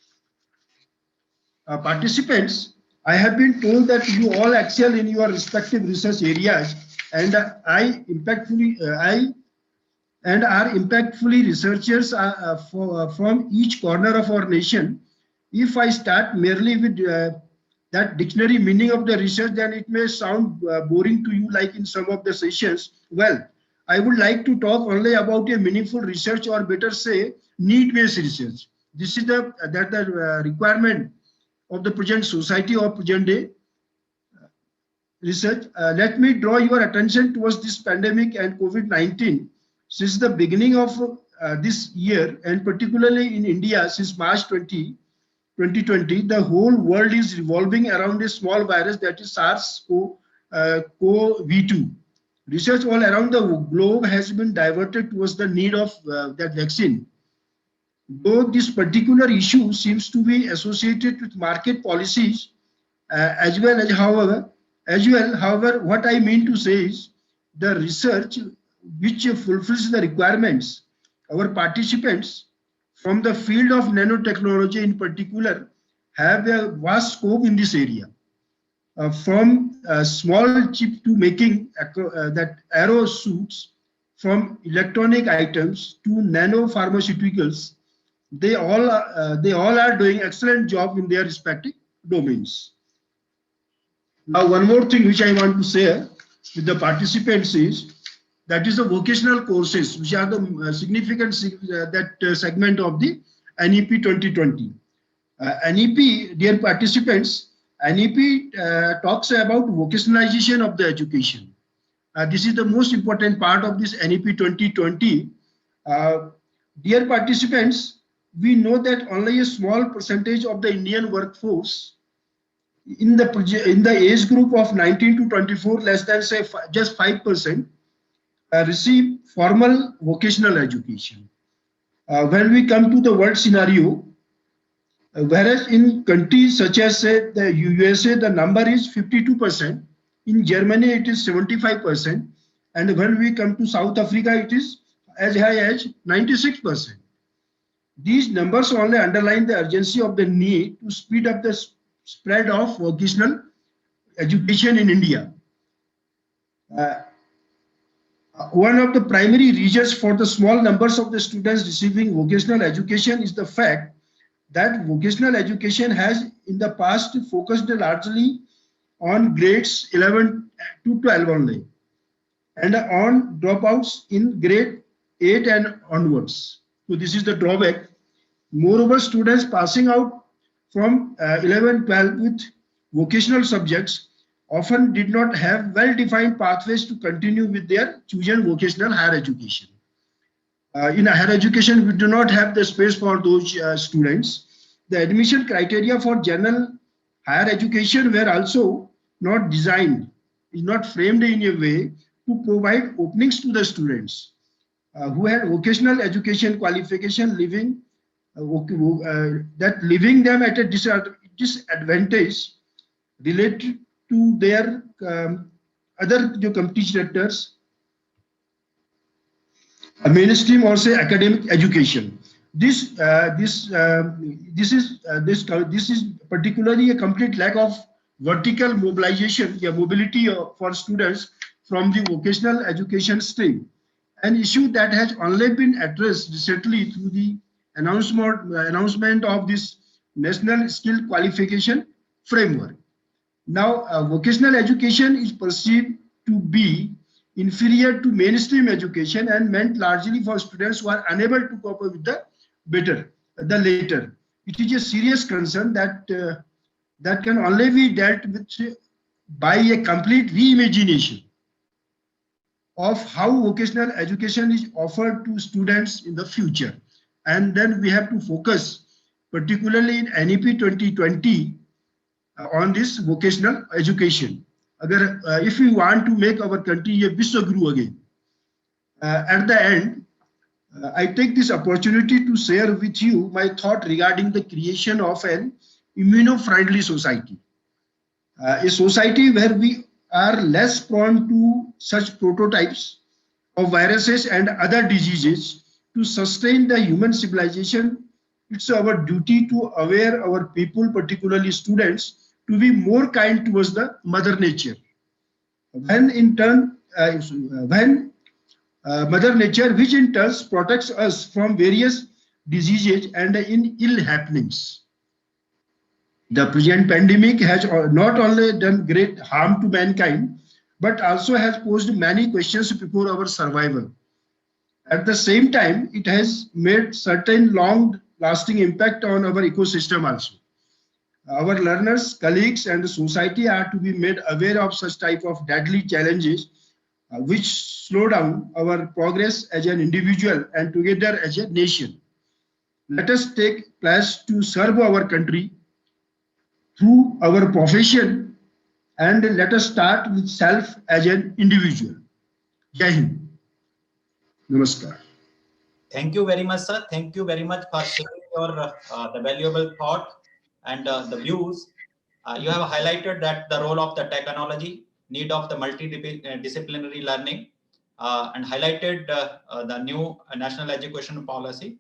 Participants, I have been told that you all excel in your respective research areas, and are impactfully researchers from each corner of our nation. If I start merely with that dictionary meaning of the research, then it may sound boring to you, like in some of the sessions. Well, I would like to talk only about a meaningful research, or better say, need-based research. This is the requirement of the present society or present day research. Let me draw your attention towards this pandemic and COVID-19. Since the beginning of this year, and particularly in India since March 2020, the whole world is revolving around a small virus, that is SARS-CoV-2. Research all around the globe has been diverted towards the need of that vaccine. Though this particular issue seems to be associated with market policies as well, however, what I mean to say is the research which fulfills the requirements. Our participants from the field of nanotechnology in particular have a vast scope in this area. From small chip to making that aero suits, from electronic items to nano pharmaceuticals, they all are doing excellent job in their respective domains. Now, one more thing which I want to share with the participants is that is the vocational courses, which are the significant segment of the NEP 2020. NEP, dear participants, NEP talks about vocationalization of the education. This is the most important part of this NEP 2020. Dear participants, we know that only a small percentage of the Indian workforce in the age group of 19 to 24, less than say just 5%, receive formal vocational education. When we come to the world scenario, whereas in countries such as say the USA, the number is 52%, in Germany it is 75%, and when we come to South Africa, it is as high as 96%. These numbers only underline the urgency of the need to speed up the spread of vocational education in India. One of the primary reasons for the small numbers of the students receiving vocational education is the fact that vocational education has in the past focused largely on grades 11 to 12 only, and on dropouts in grade 8 and onwards. So this is the drawback. Moreover, students passing out from 11-12 with vocational subjects often did not have well-defined pathways to continue with their chosen vocational higher education. In higher education, we do not have the space for those students. The admission criteria for general higher education were also not designed, is not framed in a way to provide openings to the students who had vocational education qualification, leaving them at a disadvantage related to their other competitors, mainstream or say academic education. This is particularly a complete lack of vertical mobilization, mobility for students from the vocational education stream, an issue that has only been addressed recently through the announcement of this National Skill Qualification Framework. Now, vocational education is perceived to be inferior to mainstream education and meant largely for students who are unable to cope with the later. It is a serious concern that can only be dealt with by a complete reimagination of how vocational education is offered to students in the future. And then we have to focus particularly in NEP 2020 on this vocational education. If we want to make our country a Vishwaguru again, at the end, I take this opportunity to share with you my thought regarding the creation of an immuno-friendly society. A society where we are less prone to such prototypes of viruses and other diseases. To sustain the human civilization, it's our duty to aware our people, particularly students, to be more kind towards the mother nature. When in turn, mother nature, which in turn protects us from various diseases and ill happenings. The present pandemic has not only done great harm to mankind, but also has posed many questions before our survival. At the same time, it has made certain long-lasting impact on our ecosystem also. Our learners, colleagues, and the society are to be made aware of such type of deadly challenges, which slow down our progress as an individual and together as a nation. Let us take pledge to serve our country through our profession, and let us start with self as an individual. Jai Hind. Namaskar. Thank you very much, sir. Thank you very much for sharing your the valuable thought and the views. You have highlighted that the role of the technology, need of the multidisciplinary learning, and highlighted the new national education policy.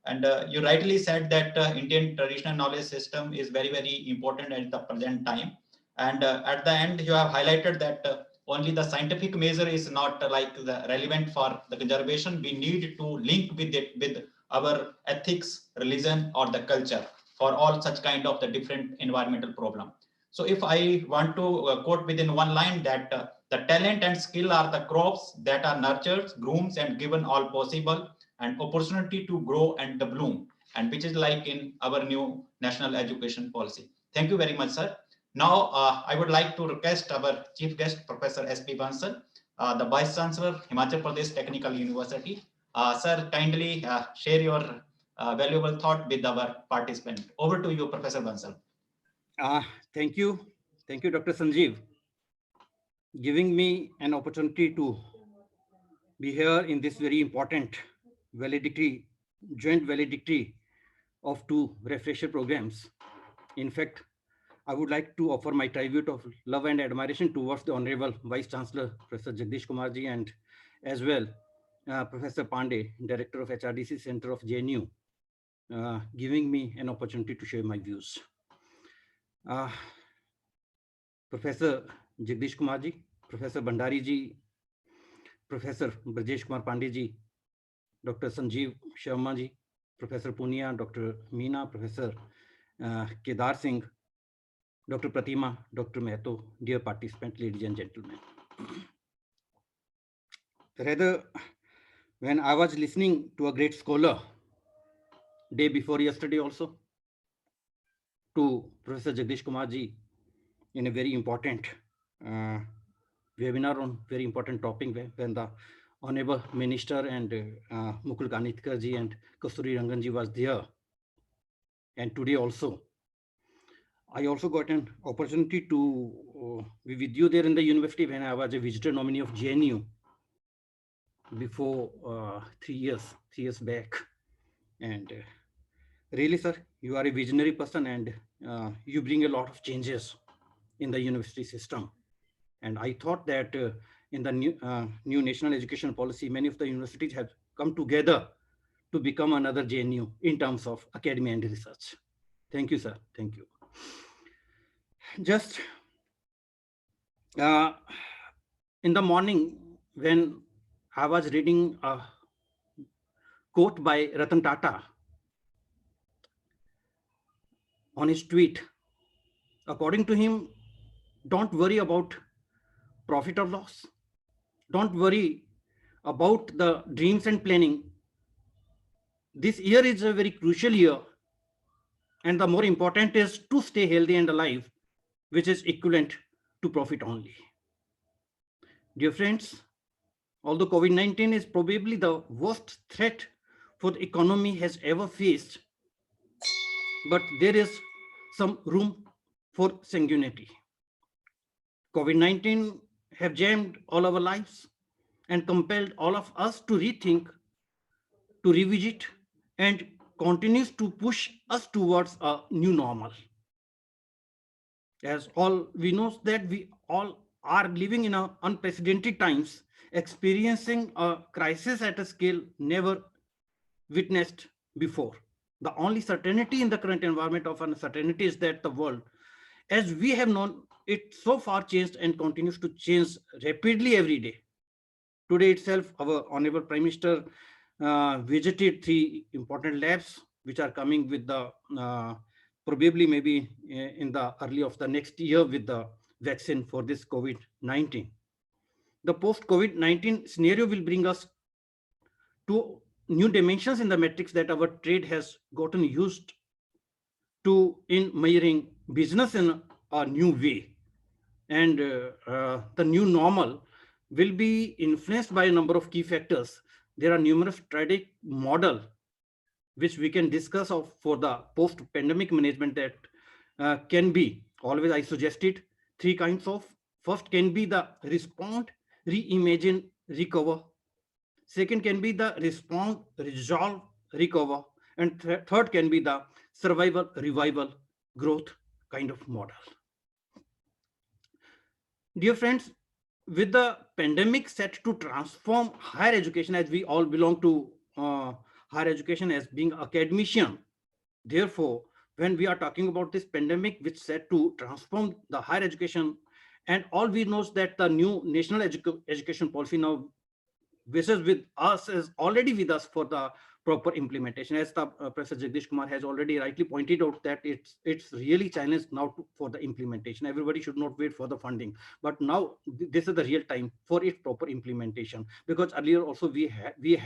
And you rightly said that Indian traditional knowledge system is very, very important at the present time. And at the end, you have highlighted that only the scientific measure is not like the relevant for the conservation. We need to link with it with our ethics, religion, or the culture for all such kind of the different environmental problem. So if I want to quote within one line that the talent and skill are the crops that are nurtured, groomed, and given all possible and opportunity to grow and to bloom, and which is like in our new national education policy. Thank you very much, sir. Now, I would like to request our chief guest, Professor S.P. Bansal, the Vice Chancellor, Himachal Pradesh Technical University. Sir, kindly share your valuable thought with our participant. Over to you, Professor Bansal. Thank you. Thank you, Dr. Sanjeev, giving me an opportunity to be here in this very important joint valedictory of 2 refresher programs. In fact, I would like to offer my tribute of love and admiration towards the Honorable Vice Chancellor, Professor Jagdish Kumarji, and as well Professor Pandey, Director of HRDC Center of JNU, giving me an opportunity to share my views. Professor Jagdish Kumarji, Professor Bhandari ji, Professor Brajesh Kumar Pandey ji, Dr. Sanjeev Sharma ji, Professor Punia, Dr. Meena, Professor Kedar Singh, Dr. Pratima, Dr. Mehto, dear participants, ladies and gentlemen. Rather, when I was listening to a great scholar, day before yesterday also, to Professor Jagdish Kumarji in a very important webinar on very important topic, when the Honorable Minister and Mukul Kanitkar ji and Kasturi Rangan ji was there, and today also, I also got an opportunity to be with you there in the university when I was a visitor nominee of JNU before 3 years back. And really, sir, you are a visionary person, and you bring a lot of changes in the university system. And I thought that in the new national education policy, many of the universities have come together to become another JNU in terms of academia and research. Thank you, sir. Thank you. Just in the morning, when I was reading a quote by Ratan Tata on his tweet, according to him, don't worry about profit or loss. Don't worry about the dreams and planning. This year is a very crucial year, and the more important is to stay healthy and alive, which is equivalent to profit only. Dear friends, although COVID-19 is probably the worst threat for the economy has ever faced, but there is some room for sanguinity. COVID-19 have jammed all our lives and compelled all of us to rethink, to revisit, and continues to push us towards a new normal. As all we know that we all are living in unprecedented times, experiencing a crisis at a scale never witnessed before. The only certainty in the current environment of uncertainty is that the world, as we have known it, so far changed and continues to change rapidly every day. Today itself, our Honorable Prime Minister visited 3 important labs which are coming with the probably maybe in the early of the next year with the vaccine for this COVID-19. The post-COVID-19 scenario will bring us to new dimensions in the metrics that our trade has gotten used to in measuring business in a new way. And the new normal will be influenced by a number of key factors. There are numerous strategic models which we can discuss of for the post-pandemic management that can be, always I suggested, 3 kinds of. First can be the respond, reimagine, recover. Second can be the respond, resolve, recover. And third can be the survival, revival, growth kind of model. Dear friends, with the pandemic set to transform higher education, as we all belong to higher education as being academician, therefore, when we are talking about this pandemic which set to transform the higher education, and all we know is that the new national education policy now wishes with us, is already with us for the proper implementation. As the Professor Jagdish Kumar has already rightly pointed out that it's really challenged now for the implementation. Everybody should not wait for the funding, but now this is the real time for its proper implementation, because earlier also we had the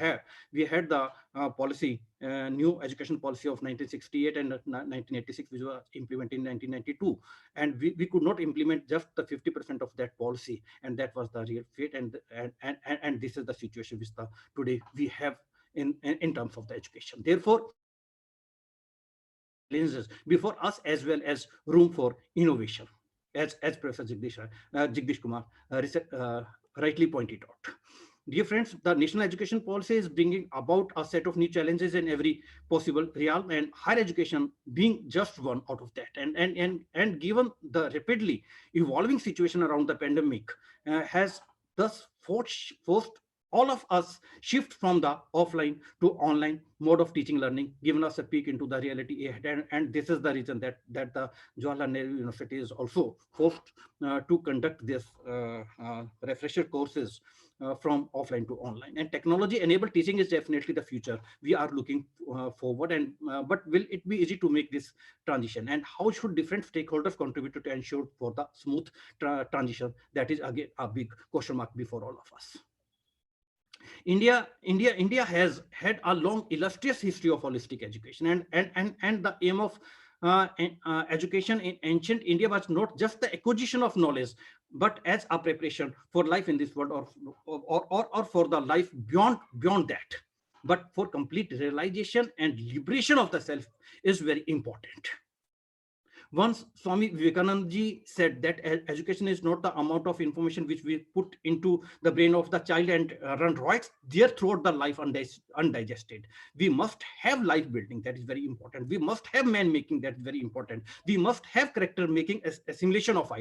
policy, new education policy of 1968 and 1986, which was implemented in 1992, and we could not implement just the 50% of that policy, and that was the real fate. And this is the situation which today we have in terms of the education. Therefore, lenses before us as well as room for innovation, as Professor Jagdish Kumar rightly pointed out. Dear friends, the national education policy is bringing about a set of new challenges in every possible realm, and higher education being just one out of that. And given the rapidly evolving situation around the pandemic, has thus forced all of us shift from the offline to online mode of teaching learning, giving us a peek into the reality ahead. And this is the reason that the Jawaharlal Nehru University is also forced to conduct this refresher courses from offline to online. And technology enabled teaching is definitely the future. We are looking forward, and but will it be easy to make this transition? And how should different stakeholders contribute to ensure for the smooth transition? That is again a big question mark before all of us. India has had a long, illustrious history of holistic education, and the aim of education in ancient India was not just the acquisition of knowledge, but as a preparation for life in this world, or for the life beyond that. But for complete realization and liberation of the self is very important. Once Swami Vivekananda ji said that education is not the amount of information which we put into the brain of the child and run riot there throughout the life undigested. We must have life building, that is very important. We must have man making, that is very important. We must have character making, assimilation of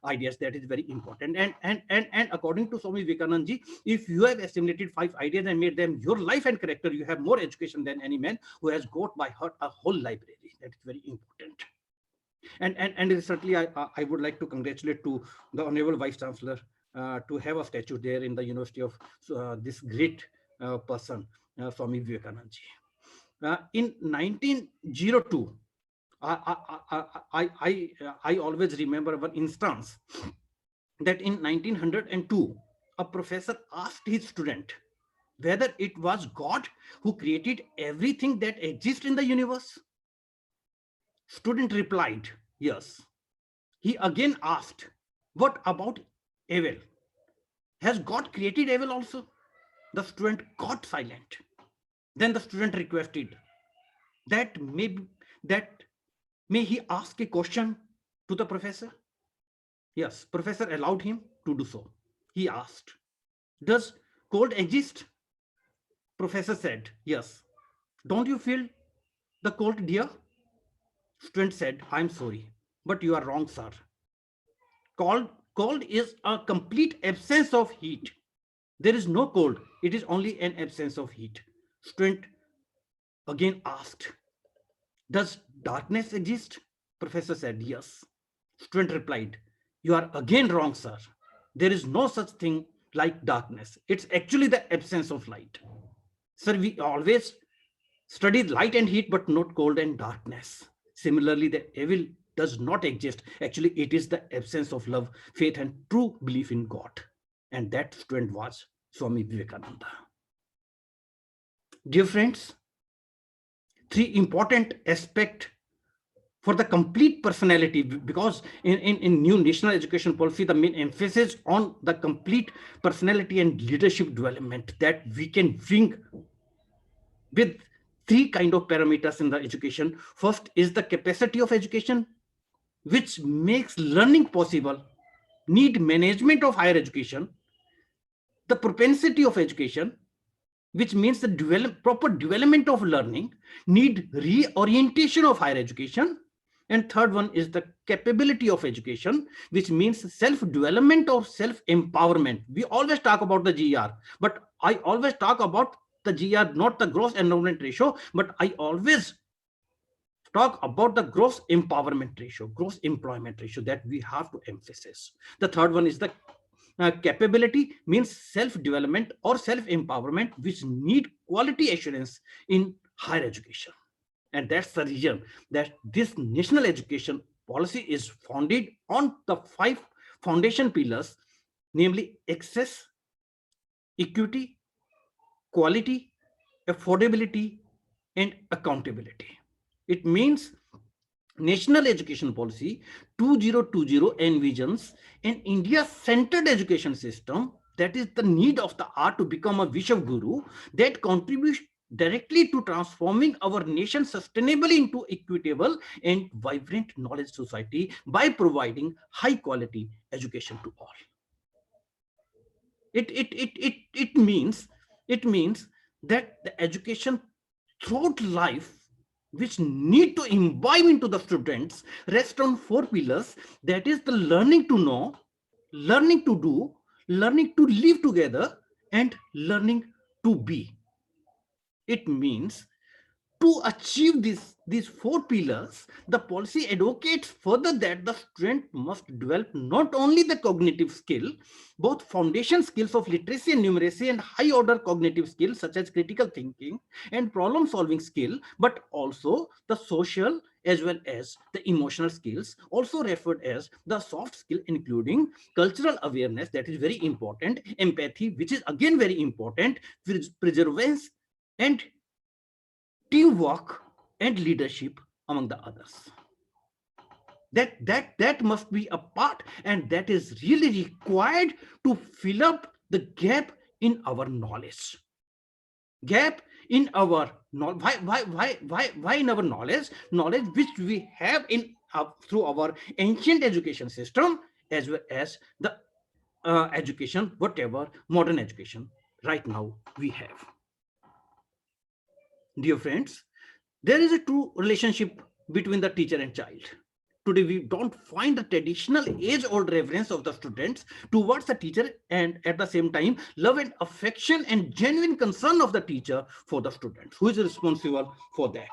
ideas, that is very important. And according to Swami Vivekananda ji, if you have assimilated 5 ideas and made them your life and character, you have more education than any man who has got by heart a whole library. That is very important. And certainly I would like to congratulate to the Honorable Vice Chancellor to have a statue there in the University of this great person, Swami Vivekananda ji. In 1902, I always remember one instance that in 1902, a professor asked his student whether it was God who created everything that exists in the universe. Student replied, yes. He again asked, what about evil? Has God created evil also? The student got silent. Then the student requested that May he ask a question to the professor? Yes, professor allowed him to do so. He asked, does cold exist? Professor said, yes. Don't you feel the cold, dear? Student said, I'm sorry, but you are wrong, sir. Cold is a complete absence of heat. There is no cold. It is only an absence of heat. Student again asked, does darkness exist? Professor said, yes. Student replied, you are again wrong, sir. There is no such thing like darkness. It's actually the absence of light. Sir, we always study light and heat, but not cold and darkness. Similarly, the evil does not exist. Actually, it is the absence of love, faith, and true belief in God. And that student was Swami Vivekananda. Dear friends, three important aspects for the complete personality, because in new national education policy, the main emphasis on the complete personality and leadership development that we can bring with three kind of parameters in the education. First is the capacity of education, which makes learning possible, need management of higher education, the propensity of education, which means the proper development of learning, need reorientation of higher education. And third one is the capability of education, which means self-development or self-empowerment. We always talk about the GR, but I always talk about the GR, not the gross enrollment ratio, but I always talk about the gross empowerment ratio, gross employment ratio, that we have to emphasize. The third one is the capability, means self-development or self-empowerment, which need quality assurance in higher education. And that's the reason that this national education policy is founded on the 5 foundation pillars, namely access, equity, quality, affordability, and accountability. It means National Education Policy 2020 envisions an India-centered education system that is the need of the hour to become a Vishav Guru that contributes directly to transforming our nation sustainably into equitable and vibrant knowledge society by providing high quality education to all. It means that the education throughout life, which need to imbibe into the students, rest on 4 pillars, that is the learning to know, learning to do, learning to live together, and learning to be. It means to achieve these 4 pillars, the policy advocates further that the student must develop not only the cognitive skill, both foundation skills of literacy and numeracy and high order cognitive skills such as critical thinking and problem solving skill, but also the social as well as the emotional skills, also referred as the soft skill, including cultural awareness, that is very important, empathy, which is again very important, perseverance, and teamwork and leadership, among the others. That must be a part, and that is really required to fill up the gap in our knowledge. Gap in our knowledge. Why in our knowledge which we have in through our ancient education system, as well as the education, whatever modern education right now we have. Dear friends, there is a true relationship between the teacher and child. Today, we don't find the traditional age-old reverence of the students towards the teacher, and at the same time, love and affection and genuine concern of the teacher for the students. Who is responsible for that?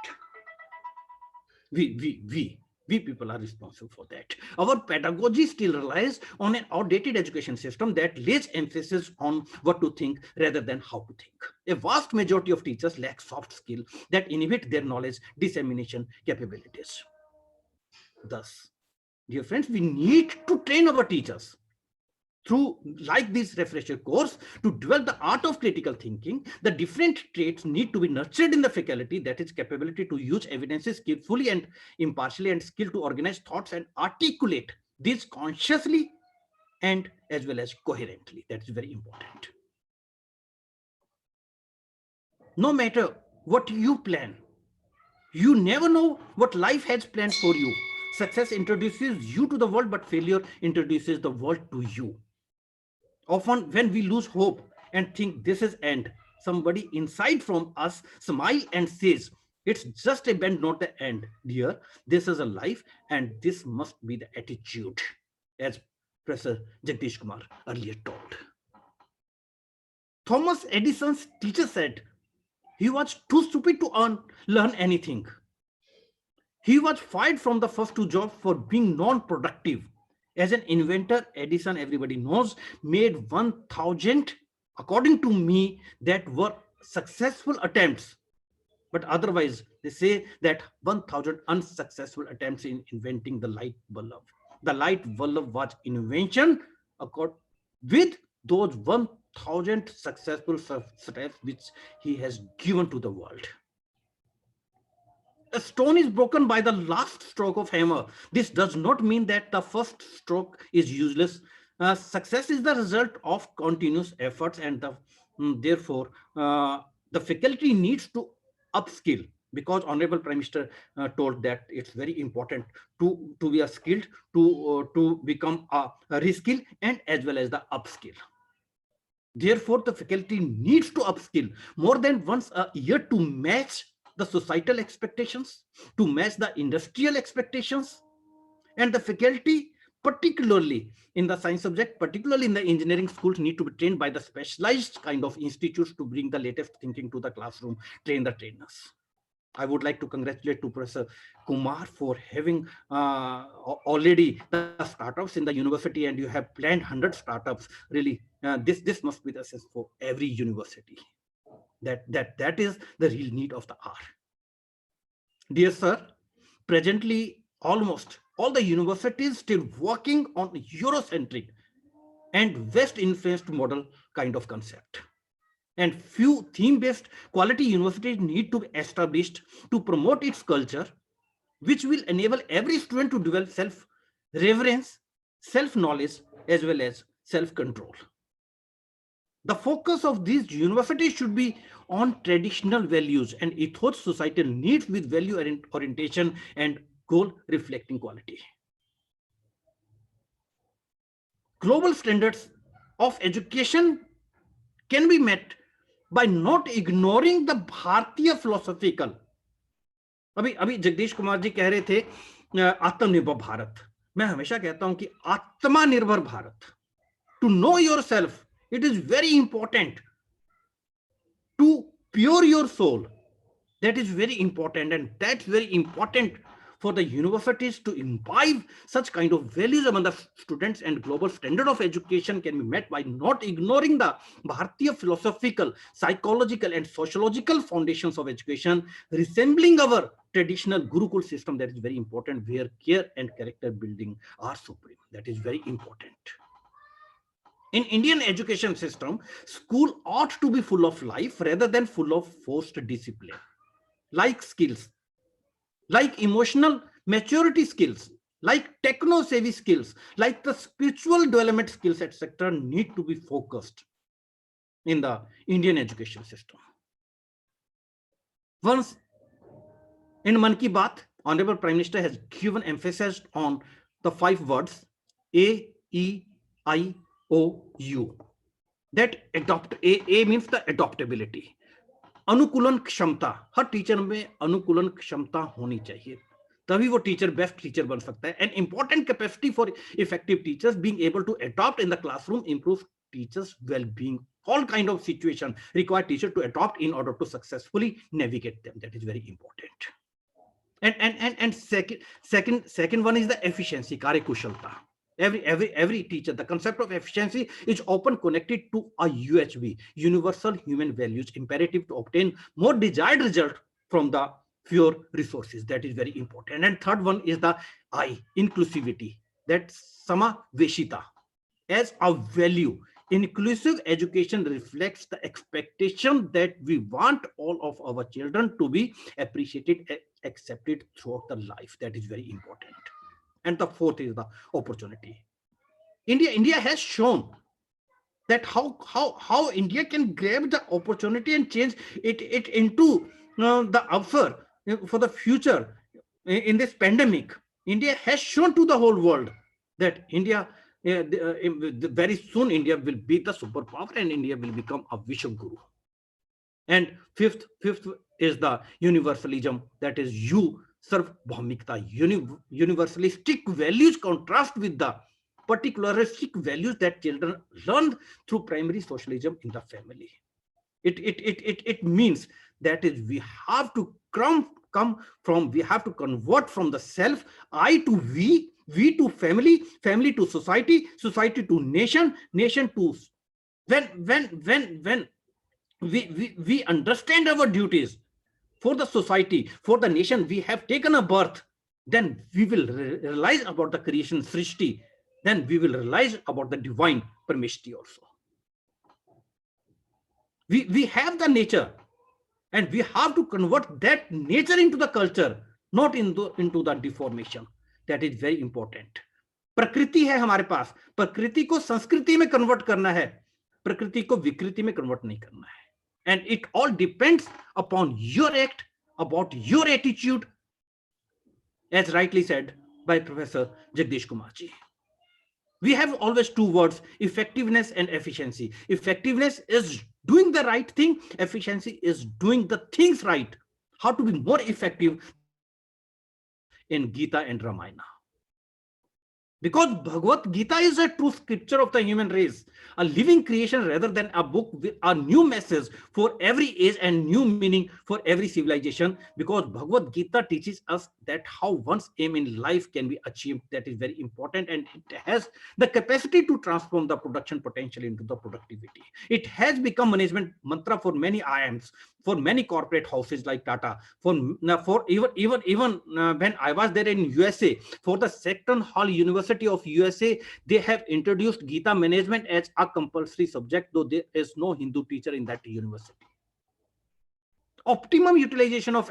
We people are responsible for that. Our pedagogy still relies on an outdated education system that lays emphasis on what to think rather than how to think. A vast majority of teachers lack soft skills that inhibit their knowledge dissemination capabilities. Thus, dear friends, we need to train our teachers through like this refresher course to develop the art of critical thinking. The different traits need to be nurtured in the faculty, that is capability to use evidences skillfully and impartially, and skill to organize thoughts and articulate these consciously and as well as coherently. That is very important. No matter what you plan, You never know what life has planned for you. Success introduces you to the world, but failure introduces the world to you. Often when we lose hope and think this is end, somebody inside from us smile and says, it's just a bend, not the end. Dear, this is a life and this must be the attitude, as Professor Jagdish Kumar earlier told. Thomas Edison's teacher said he was too stupid to learn anything. He was fired from the first two jobs for being non-productive. As an inventor, Edison, everybody knows, made 1,000, according to me, that were successful attempts. But otherwise, they say that 1,000 unsuccessful attempts in inventing the light bulb. The light bulb was invention with those 1,000 successful steps which he has given to the world. A stone is broken by the last stroke of hammer. This does not mean that the first stroke is useless. Success is the result of continuous efforts, and therefore the faculty needs to upskill, because Honorable Prime Minister told that it's very important to be a skilled, to become a reskill and as well as the upskill. Therefore, the faculty needs to upskill more than once a year to match the societal expectations, to match the industrial expectations. And the faculty, particularly in the science subject, particularly in the engineering schools, need to be trained by the specialized kind of institutes to bring the latest thinking to the classroom, train the trainers. I would like to congratulate to Professor Kumar for having already the startups in the university, and you have planned 100 startups. Really, this must be the sense for every university. That is the real need of the hour. Dear sir, presently almost all the universities still working on Eurocentric and West influenced model kind of concept. And few theme-based quality universities need to be established to promote its culture, which will enable every student to develop self-reverence, self-knowledge, as well as self-control. The focus of these universities should be on traditional values and ethos societal needs with value orientation and goal reflecting quality. Global standards of education can be met by not ignoring the Bharatiya philosophical. अभी जगदीश कुमार जी कह रहे थे आत्मनिर्भर भारत. मैं हमेशा कहता हूं कि आत्मनिर्भर Bharat. To know yourself, it is very important to pure your soul. That is very important, and that's very important for the universities to imbibe such kind of values among the students, and global standard of education can be met by not ignoring the Bharatiya philosophical, psychological and sociological foundations of education, resembling our traditional Gurukul system. That is very important, where care and character building are supreme. That is very important. In Indian education system, school ought to be full of life rather than full of forced discipline. Like skills, like emotional maturity skills, like techno-savvy skills, like the spiritual development skills, etc., need to be focused in the Indian education system. Once in Mann Ki Baat, Honorable Prime Minister has given emphasis on the 5 words A, E, I, O, U. That A means the adaptability. अनुकूलन क्षमता, हर teacher में अनुकूलन क्षमता होनी चाहिए, तभी वो teacher best teacher बन सकता है. An important capacity for effective teachers being able to adopt in the classroom improves teachers well-being. All kind of situation require teacher to adopt in order to successfully navigate them. That is very important. And second one is the efficiency, karyakushalta. Every teacher, the concept of efficiency is often connected to a UHV, universal human values, imperative to obtain more desired result from the fewer resources. That is very important. And third one is the I, inclusivity. That's samaveshita. As a value, inclusive education reflects the expectation that we want all of our children to be appreciated, accepted throughout the life. That is very important. And the fourth is the opportunity. India has shown that how India can grab the opportunity and change it into the offer for the future in this pandemic, India has shown to the whole world that India, very soon India will be the superpower and India will become a Vishwa Guru. And fifth is the universalism, that is Sarvabhaumikta, universalistic values contrast with the particularistic values that children learn through primary socialism in the family. It means that is we have to we have to convert from the self, I to we to family, family to society, society to nation, nation to when we understand our duties for the society, for the nation, we have taken a birth, then we will realize about the creation Srishti, then we will realize about the divine Parmeshti also. We have the nature and we have to convert that nature into the culture, not into the deformation. That is very important. प्रकृति है हमारे पास, प्रकृति को संस्कृति में convert करना है, प्रकृति को विकृति में कन्वर्ट नहीं करना है. And it all depends upon your act, about your attitude, as rightly said by Professor Jagdish Kumar ji. We have always two words, effectiveness and efficiency. Effectiveness is doing the right thing. Efficiency is doing the things right. How to be more effective in Gita and Ramayana. Because Bhagavad Gita is a true scripture of the human race, a living creation rather than a book with a new message for every age and new meaning for every civilization. Because Bhagavad Gita teaches us that how one's aim in life can be achieved. That is very important, and it has the capacity to transform the production potential into the productivity. It has become management mantra for many IIMs, for many corporate houses like Tata, for even when I was there in USA, for the Seton Hall University of USA, they have introduced Gita management as a compulsory subject, though there is no Hindu teacher in that university. Optimum utilization of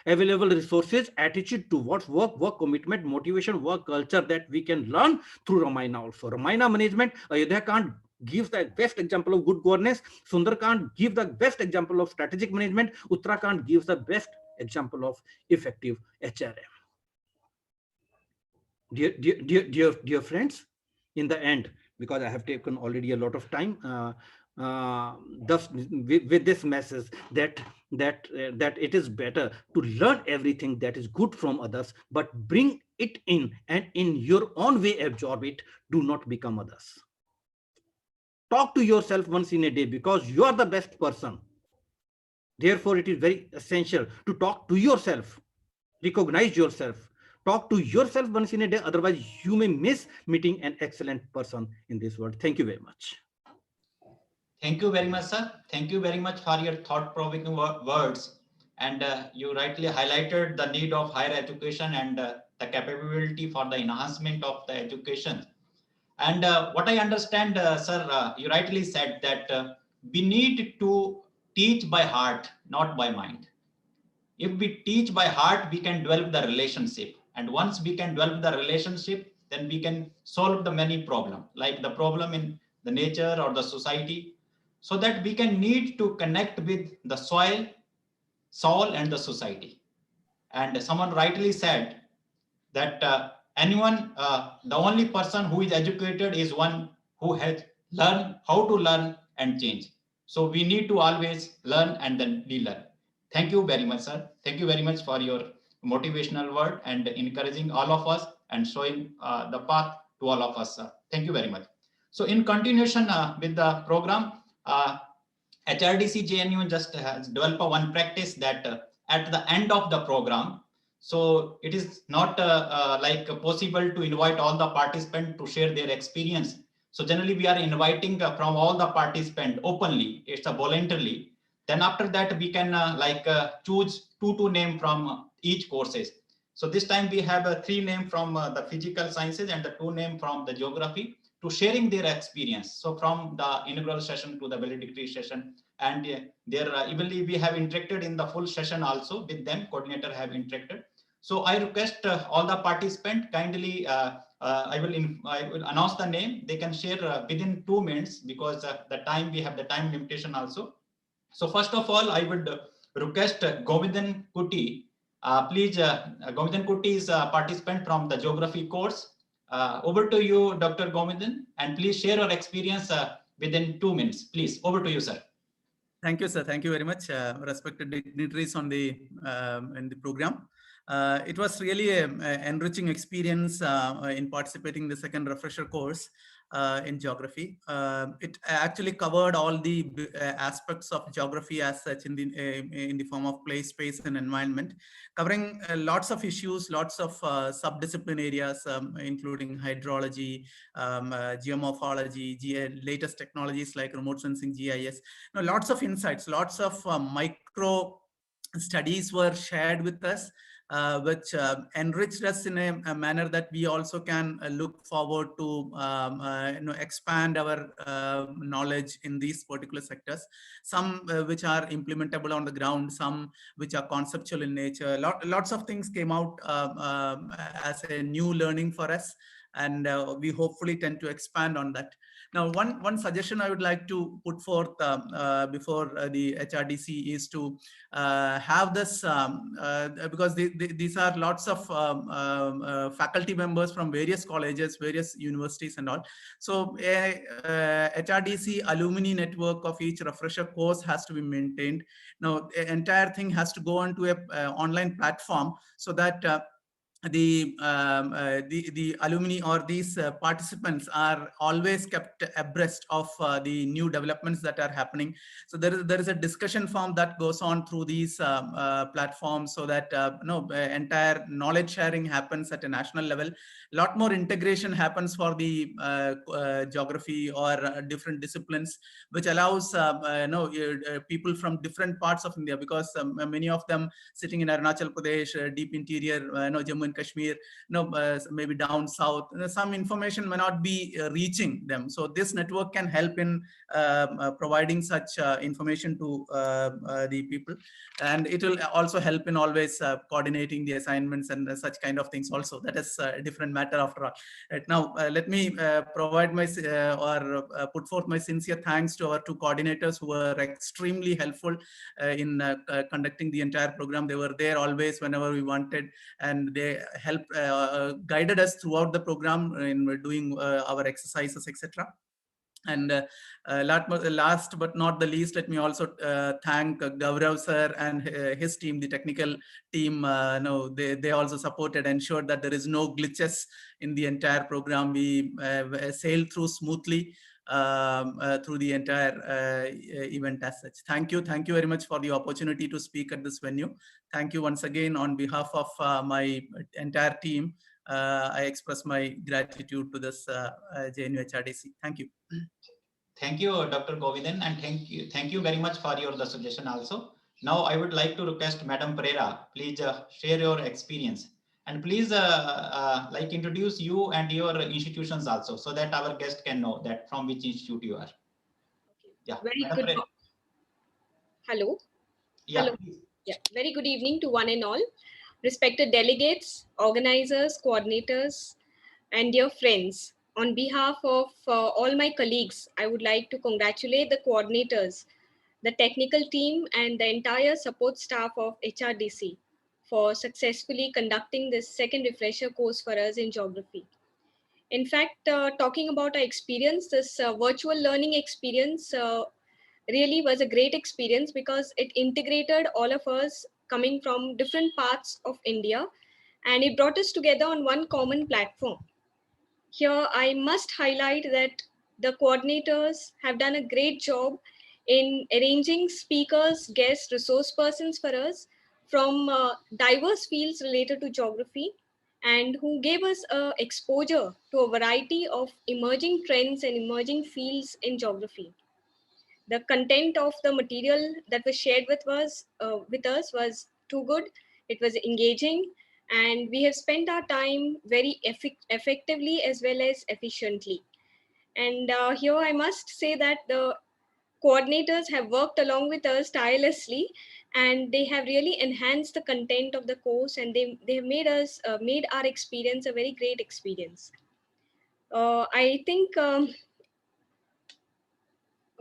available resources, attitude towards work commitment, motivation, work culture, that we can learn through Ramayana also. Ramayana management, Ayodhya Kand gives the best example of good governance. Sundarkand gives the best example of strategic management. Uttarakhand gives the best example of effective HRM. Dear friends, in the end, because I have taken already a lot of time, thus with this message that it is better to learn everything that is good from others, but bring it in and in your own way absorb it. Do not become others. Talk to yourself once in a day, because you are the best person. Therefore, it is very essential to talk to yourself, recognize yourself, talk to yourself once in a day. Otherwise, you may miss meeting an excellent person in this world. Thank you very much. Thank you very much, sir. Thank you very much for your thought-provoking words. And you rightly highlighted the need of higher education and the capability for the enhancement of the education. And what I understand, sir, you rightly said that we need to teach by heart, not by mind. If we teach by heart, we can develop the relationship. And once we can develop the relationship, then we can solve the many problems, like the problem in the nature or the society, so that we can need to connect with the soil, and the society. And someone rightly said that anyone, the only person who is educated is one who has learned how to learn and change. So we need to always learn and then relearn. Thank you very much, sir. Thank you very much for your motivational word and encouraging all of us and showing the path to all of us, sir. Thank you very much. So in continuation with the program, HRDC JNU just has developed one practice that at the end of the program, so it is not like possible to invite all the participants to share their experience. So generally we are inviting from all the participants openly, it's a voluntarily. Then after that we can choose two names from each courses. So this time we have 3 names from the physical sciences and the 2 names from the geography to sharing their experience. So from the inaugural session to the valedictory session, and evenly we have interacted in the full session also with them, coordinator have interacted. So I request all the participants kindly, I will announce the name. They can share within 2 minutes because the time, we have the time limitation also. So first of all, I would request Govindan Kuti Please, Govindan Kutty is a participant from the geography course. Over to you, Dr. Govindan, and please share your experience within 2 minutes. Please, over to you, sir. Thank you, sir. Thank you very much, respected dignitaries on the in the program. It was really an enriching experience in participating in the second refresher course in geography. It actually covered all the aspects of geography as such in the form of place, space, and environment, covering lots of issues, lots of subdiscipline areas, including hydrology, geomorphology, latest technologies like remote sensing, GIS. Now, lots of insights, lots of micro studies were shared with us, which enriched us in a manner that we also can look forward to expand our knowledge in these particular sectors. Some which are implementable on the ground, some which are conceptual in nature. Lots of things came out as a new learning for us, and we hopefully tend to expand on that. Now, one suggestion I would like to put forth before the HRDC is to have this, because these are lots of faculty members from various colleges, various universities and all. So HRDC alumni network of each refresher course has to be maintained. Now, the entire thing has to go onto a online platform so that the alumni or these participants are always kept abreast of the new developments that are happening. So there is a discussion forum that goes on through these platforms, so that entire knowledge sharing happens at a national level. A lot more integration happens for the geography or different disciplines, which allows people from different parts of India, because many of them sitting in Arunachal Pradesh, deep interior, Jammu and Kashmir, maybe down south, some information may not be reaching them. So this network can help in providing such information to the people, and it will also help in always coordinating the assignments and such kind of things also. That is a different matter after all. Right now, let me provide my put forth my sincere thanks to our two coordinators who were extremely helpful in conducting the entire program. They were there always whenever we wanted, and they helped guided us throughout the program in doing our exercises, etc. And last but not the least, let me also thank Gaurav sir and his team, the technical team. They also supported, ensured that there is no glitches in the entire program. We sailed through smoothly through the entire event as such. Thank you very much for the opportunity to speak at this venue. Thank you once again on behalf of my entire team. I express my gratitude to this JNU HRDC. Thank you. Thank you, Dr. Govindan, and thank you very much for the suggestion also. Now I would like to request Madam Pereira, please share your experience, and please introduce you and your institutions also, so that our guest can know that from which institute you are. Okay. Yeah. Very Madam good. Pereira. Hello. Yeah. Hello. Yeah. Very good evening to one and all. Respected delegates, organizers, coordinators, and dear friends. On behalf of all my colleagues, I would like to congratulate the coordinators, the technical team, and the entire support staff of HRDC for successfully conducting this second refresher course for us in geography. In fact, talking about our experience, this virtual learning experience really was a great experience, because it integrated all of us coming from different parts of India, and it brought us together on one common platform. Here, I must highlight that the coordinators have done a great job in arranging speakers, guests, resource persons for us from diverse fields related to geography, and who gave us exposure to a variety of emerging trends and emerging fields in geography. The content of the material that was shared with us was too good. It was engaging, and we have spent our time very effectively as well as efficiently. And here I must say that the coordinators have worked along with us tirelessly, and they have really enhanced the content of the course, and they have made our experience a very great experience. I think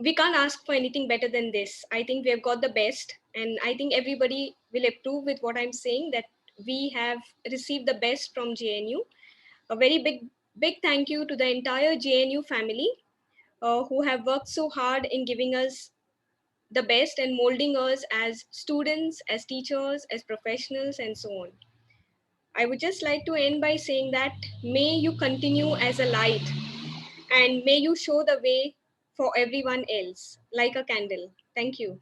we can't ask for anything better than this. I think we have got the best, and I think everybody will approve with what I'm saying, that we have received the best from JNU. A very big thank you to the entire JNU family who have worked so hard in giving us the best and molding us as students, as teachers, as professionals, and so on. I would just like to end by saying that may you continue as a light, and may you show the way for everyone else like a candle. Thank you.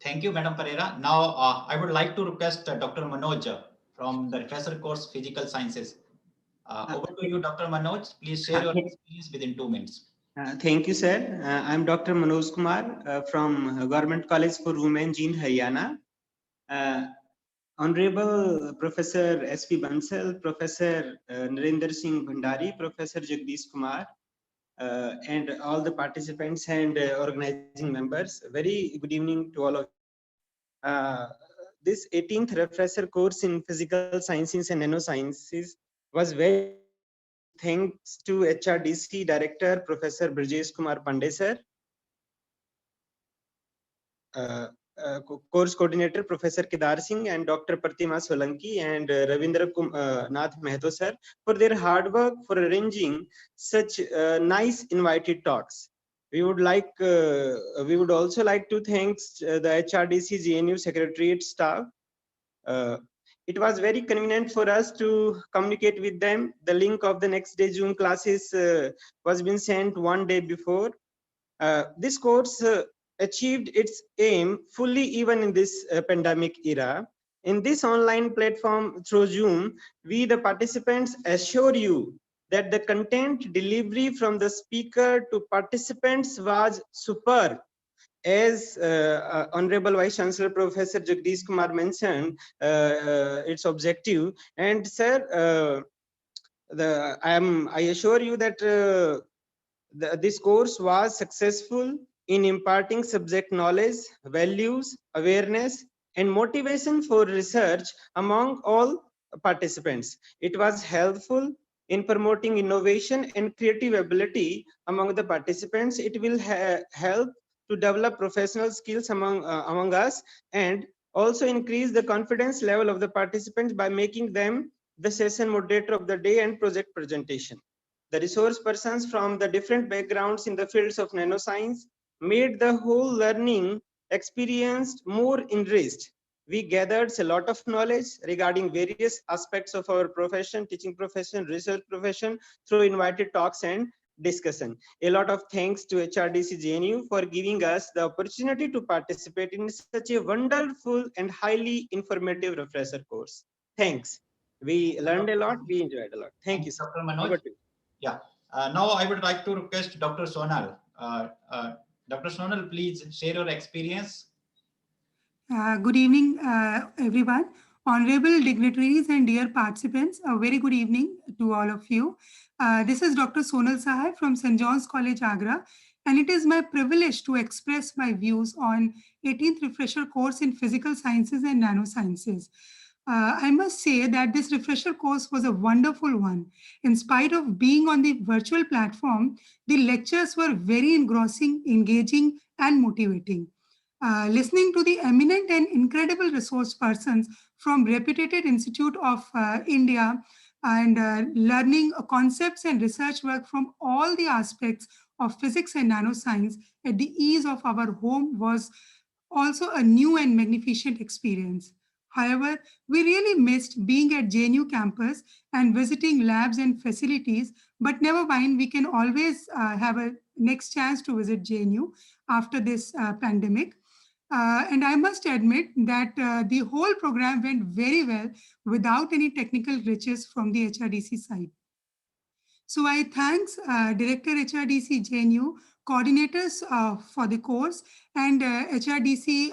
Thank you, Madam Pereira. Now, I would like to request Dr. Manoj from the refresher course Physical Sciences. Over to you, Dr. Manoj. Please share your experience within 2 minutes. Thank you, sir. I'm Dr. Manoj Kumar from Government College for Women, Jind, Haryana. Honorable Professor S.P. Bansal, Professor Narendra Singh Bhandari, Professor Jagdish Kumar, and all the participants and organizing members. Very good evening to all of you. This 18th refresher course in Physical Sciences and Nanosciences was very thanks to HRDC Director Professor Brajesh Kumar Pandey sir, course coordinator Professor Kedar Singh and Dr. Pratima Solanki and Ravindra Nath Mehto sir for their hard work for arranging such nice invited talks. We would also like to thank the HRDC JNU Secretariat staff. It was very convenient for us to communicate with them. The link of the next day Zoom classes was been sent 1 day before. This course achieved its aim fully even in this pandemic era. In this online platform through Zoom, we the participants assure you that the content delivery from the speaker to participants was superb. As Honorable Vice Chancellor Professor Jagdish Kumar mentioned, its objective, and sir, I assure you that this course was successful in imparting subject knowledge, values, awareness, and motivation for research among all participants. It was helpful in promoting innovation and creative ability among the participants. It will help to develop professional skills among us, and also increase the confidence level of the participants by making them the session moderator of the day and project presentation. The resource persons from the different backgrounds in the fields of nanoscience made the whole learning experience more enriched. We gathered a lot of knowledge regarding various aspects of our profession, teaching profession, research profession through invited talks and discussion. A lot of thanks to HRDC JNU for giving us the opportunity to participate in such a wonderful and highly informative refresher course. Thanks. We learned a lot, we enjoyed a lot. Thank you, Dr. Manoj. Yeah. Now I would like to request Dr. Sonal. Dr. Sonal, please share your experience. Good evening, everyone. Honorable dignitaries and dear participants, a very good evening to all of you. This is Dr. Sonal Sahai from St. John's College, Agra, and it is my privilege to express my views on 18th refresher course in Physical Sciences and Nanosciences. I must say that this refresher course was a wonderful one. In spite of being on the virtual platform, the lectures were very engrossing, engaging, and motivating. Listening to the eminent and incredible resource persons from reputed Institute of India and learning concepts and research work from all the aspects of physics and nanoscience at the ease of our home was also a new and magnificent experience. However, we really missed being at JNU campus and visiting labs and facilities, but never mind, we can always have a next chance to visit JNU after this pandemic. And I must admit that the whole program went very well without any technical glitches from the HRDC side. So I thanks Director HRDC JNU, coordinators for the course, and HRDC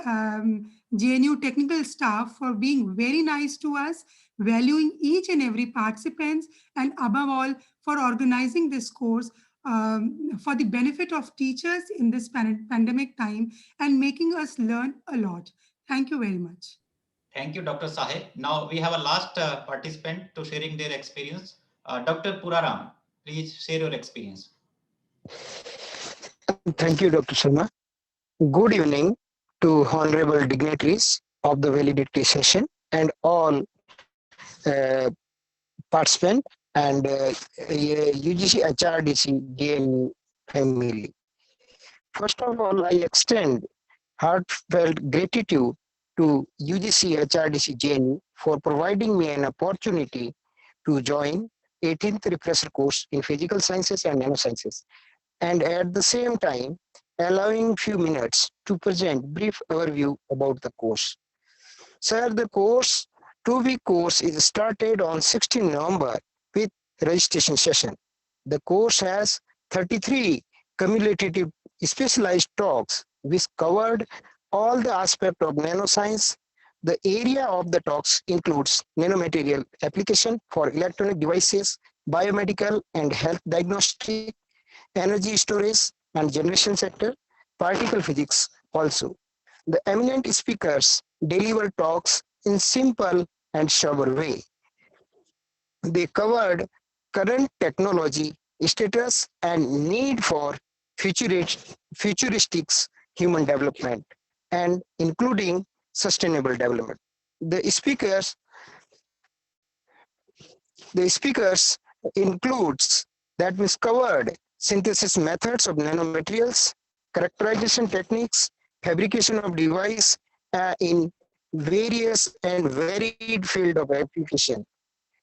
JNU technical staff for being very nice to us, valuing each and every participant, and above all, for organizing this course for the benefit of teachers in this pandemic time and making us learn a lot. Thank you very much. Thank you, Dr. Sahe. Now we have a last participant to sharing their experience. Dr. Puraram, please share your experience. Thank you, Dr. Sharma. Good evening to honorable dignitaries of the valedictory session and all participants and UGC HRDC JNU family. First of all, I extend heartfelt gratitude to UGC HRDC JNU for providing me an opportunity to join 18th refresher course in physical sciences and nanosciences, and at the same time allowing few minutes to present brief overview about the course. Sir, the course, 2-week course is started on 16 November with registration session. The course has 33 cumulative specialized talks which covered all the aspects of nanoscience. The area of the talks includes nanomaterial application for electronic devices, biomedical and health diagnostic, energy storage and generation sector, particle physics also. The eminent speakers deliver talks in simple and sober way. They covered current technology status and need for futuristic human development and including sustainable development. The speakers includes that was covered synthesis methods of nanomaterials, characterization techniques, fabrication of device in various and varied field of application.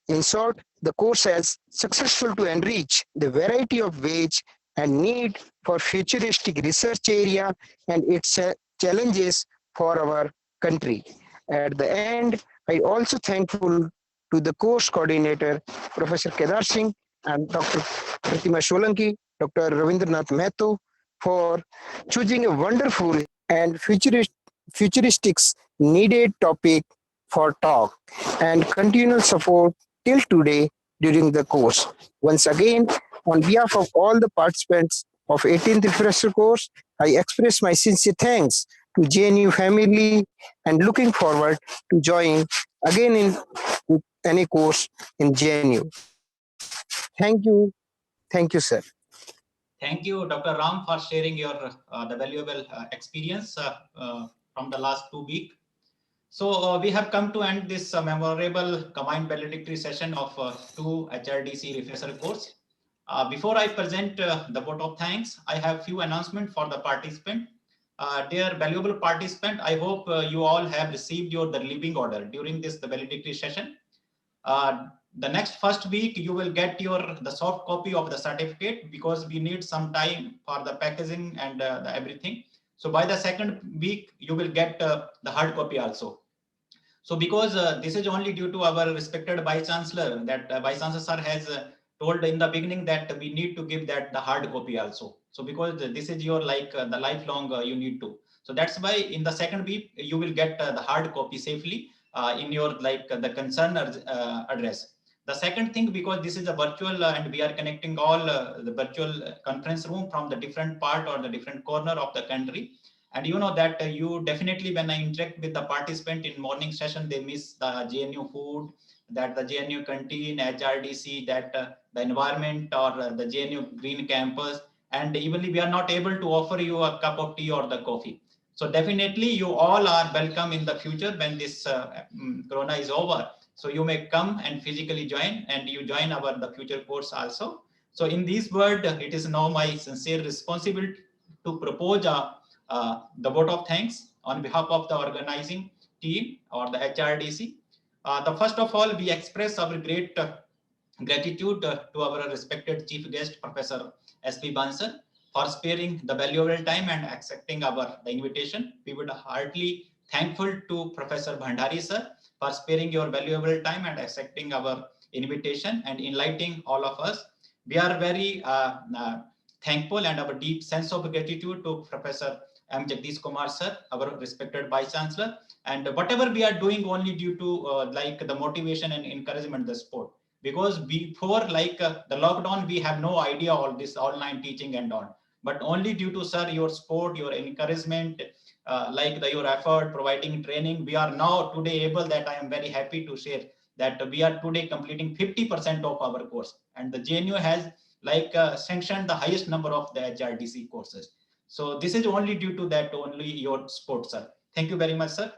In short, the course has successful to enrich the variety of wage and need for futuristic research area and its challenges for our country. At the end, I also thankful to the course coordinator, Professor Kedar Singh and Dr. Pratima Solanki, Dr. Ravindranath Mehto for choosing a wonderful and futuristic needed topic for talk and continual support till today during the course. Once again, on behalf of all the participants of 18th refresher course, I express my sincere thanks to JNU family and looking forward to join again in any course in JNU. Thank you. Thank you, sir. Thank you, Dr. Ram, for sharing your the valuable experience from the last 2 weeks. So we have come to end this memorable combined valedictory session of 2 HRDC refresher course. Before I present the vote of thanks, I have few announcements for the participant. Dear valuable participant, I hope you all have received the leaving order during this the valedictory session. The next first week you will get the soft copy of the certificate because we need some time for the packaging and everything. So by the second week you will get the hard copy also. So because this is only due to our respected Vice Chancellor that Vice Chancellor sir has told in the beginning that we need to give that the hard copy also. So because this is your the lifelong you need to. So that's why in the second week you will get the hard copy safely in your the concerned address. The second thing, because this is a virtual and we are connecting all the virtual conference room from the different part or the different corner of the country. And you know that you definitely, when I interact with the participant in morning session, they miss the JNU food, that the JNU canteen, HRDC, that the environment or the JNU green campus. And even we are not able to offer you a cup of tea or the coffee. So definitely you all are welcome in the future when this Corona is over. So you may come and physically join and you join the future course also. So in this word, it is now my sincere responsibility to propose the vote of thanks on behalf of the organizing team or the HRDC. The first of all, we express our great gratitude to our respected chief guest, Professor S.P. Bansal, for sparing the valuable time and accepting the invitation. We would heartily thankful to Professor Bhandari sir for sparing your valuable time and accepting our invitation and enlightening all of us. We are very thankful and our deep sense of gratitude to Professor M. Jagdish Kumar sir, our respected Vice Chancellor, and whatever we are doing only due to the motivation and encouragement, the support. Because before the lockdown, we have no idea all this online teaching and all. But only due to sir, your support, your encouragement, your effort, providing training, we are now today able that I am very happy to share that we are today completing 50% of our course. And the JNU has sanctioned the highest number of the HRDC courses. So this is only due to that only your support, sir. Thank you very much, sir.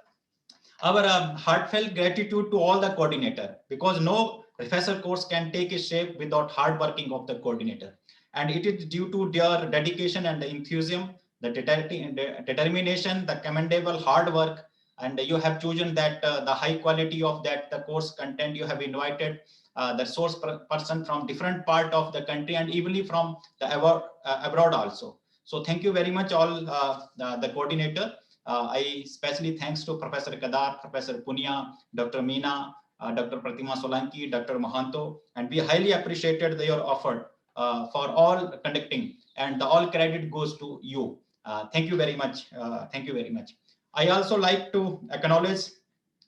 Our heartfelt gratitude to all the coordinator, because no refresher course can take a shape without hard working of the coordinator. And it is due to their dedication and the enthusiasm, the determination, the commendable hard work, and you have chosen that the high quality of that the course content. You have invited the source person from different part of the country and evenly from the abroad also. So thank you very much all the coordinator. I especially thanks to Professor Kadar, Professor Punia, Dr. Meena, Dr. Pratima Solanki, Dr. Mohanto, and we highly appreciated your effort for all conducting, and the all credit goes to you. Thank you very much. Thank you very much. I also like to acknowledge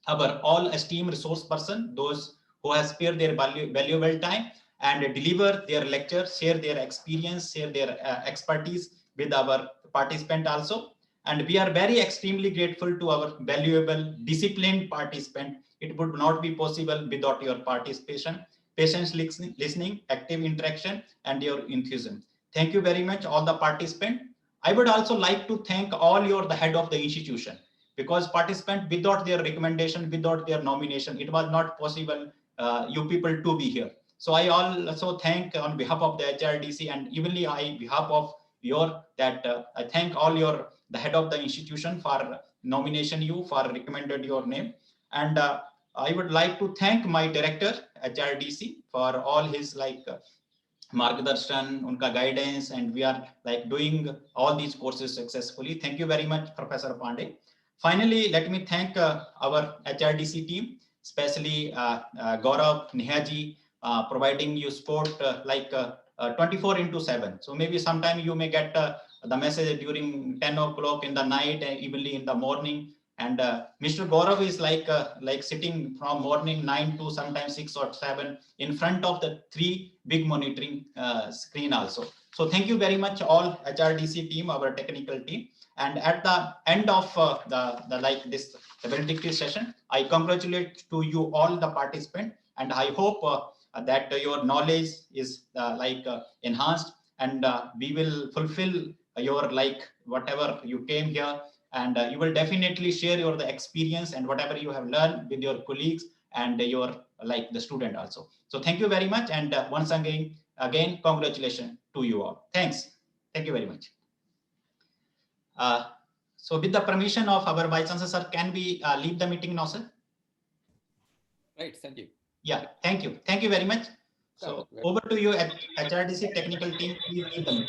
our all esteemed resource person, those who have spared their valuable time and deliver their lecture, share their experience, share their expertise with our participant also. And we are very extremely grateful to our valuable, disciplined participant. It would not be possible without your participation, patience listening, active interaction, and your enthusiasm. Thank you very much, all the participants. I would also like to thank all the head of the institution, because participant without their recommendation, without their nomination, it was not possible you people to be here. So I also thank on behalf of the HRDC and evenly on behalf of your I thank all the head of the institution for nomination you, for recommended your name. And I would like to thank my director HRDC for all his Margadarshan, unka guidance, and we are doing all these courses successfully. Thank you very much, Professor Pandey. Finally, let me thank our HRDC team, especially Gaurav, Nehaji, providing you support 24/7. So maybe sometime you may get the message during 10 o'clock in the night and evenly in the morning. And Mr. Gaurav is sitting from morning 9 to sometimes 6 or 7 in front of the 3 big monitoring screen also. So thank you very much all HRDC team, our technical team. And at the end of this valedictory session, I congratulate to you all the participants, and I hope that your knowledge is enhanced, and we will fulfill your whatever you came here, and you will definitely share the experience and whatever you have learned with your colleagues and your the student also. So thank you very much, and once again congratulations to you all. Thanks. Thank you very much. So with the permission of our Vice Chancellor, sir, can we leave the meeting now, sir? Right, thank you. Yeah, thank you. Thank you very much. So over to you at HRDC technical team. Please leave the meeting.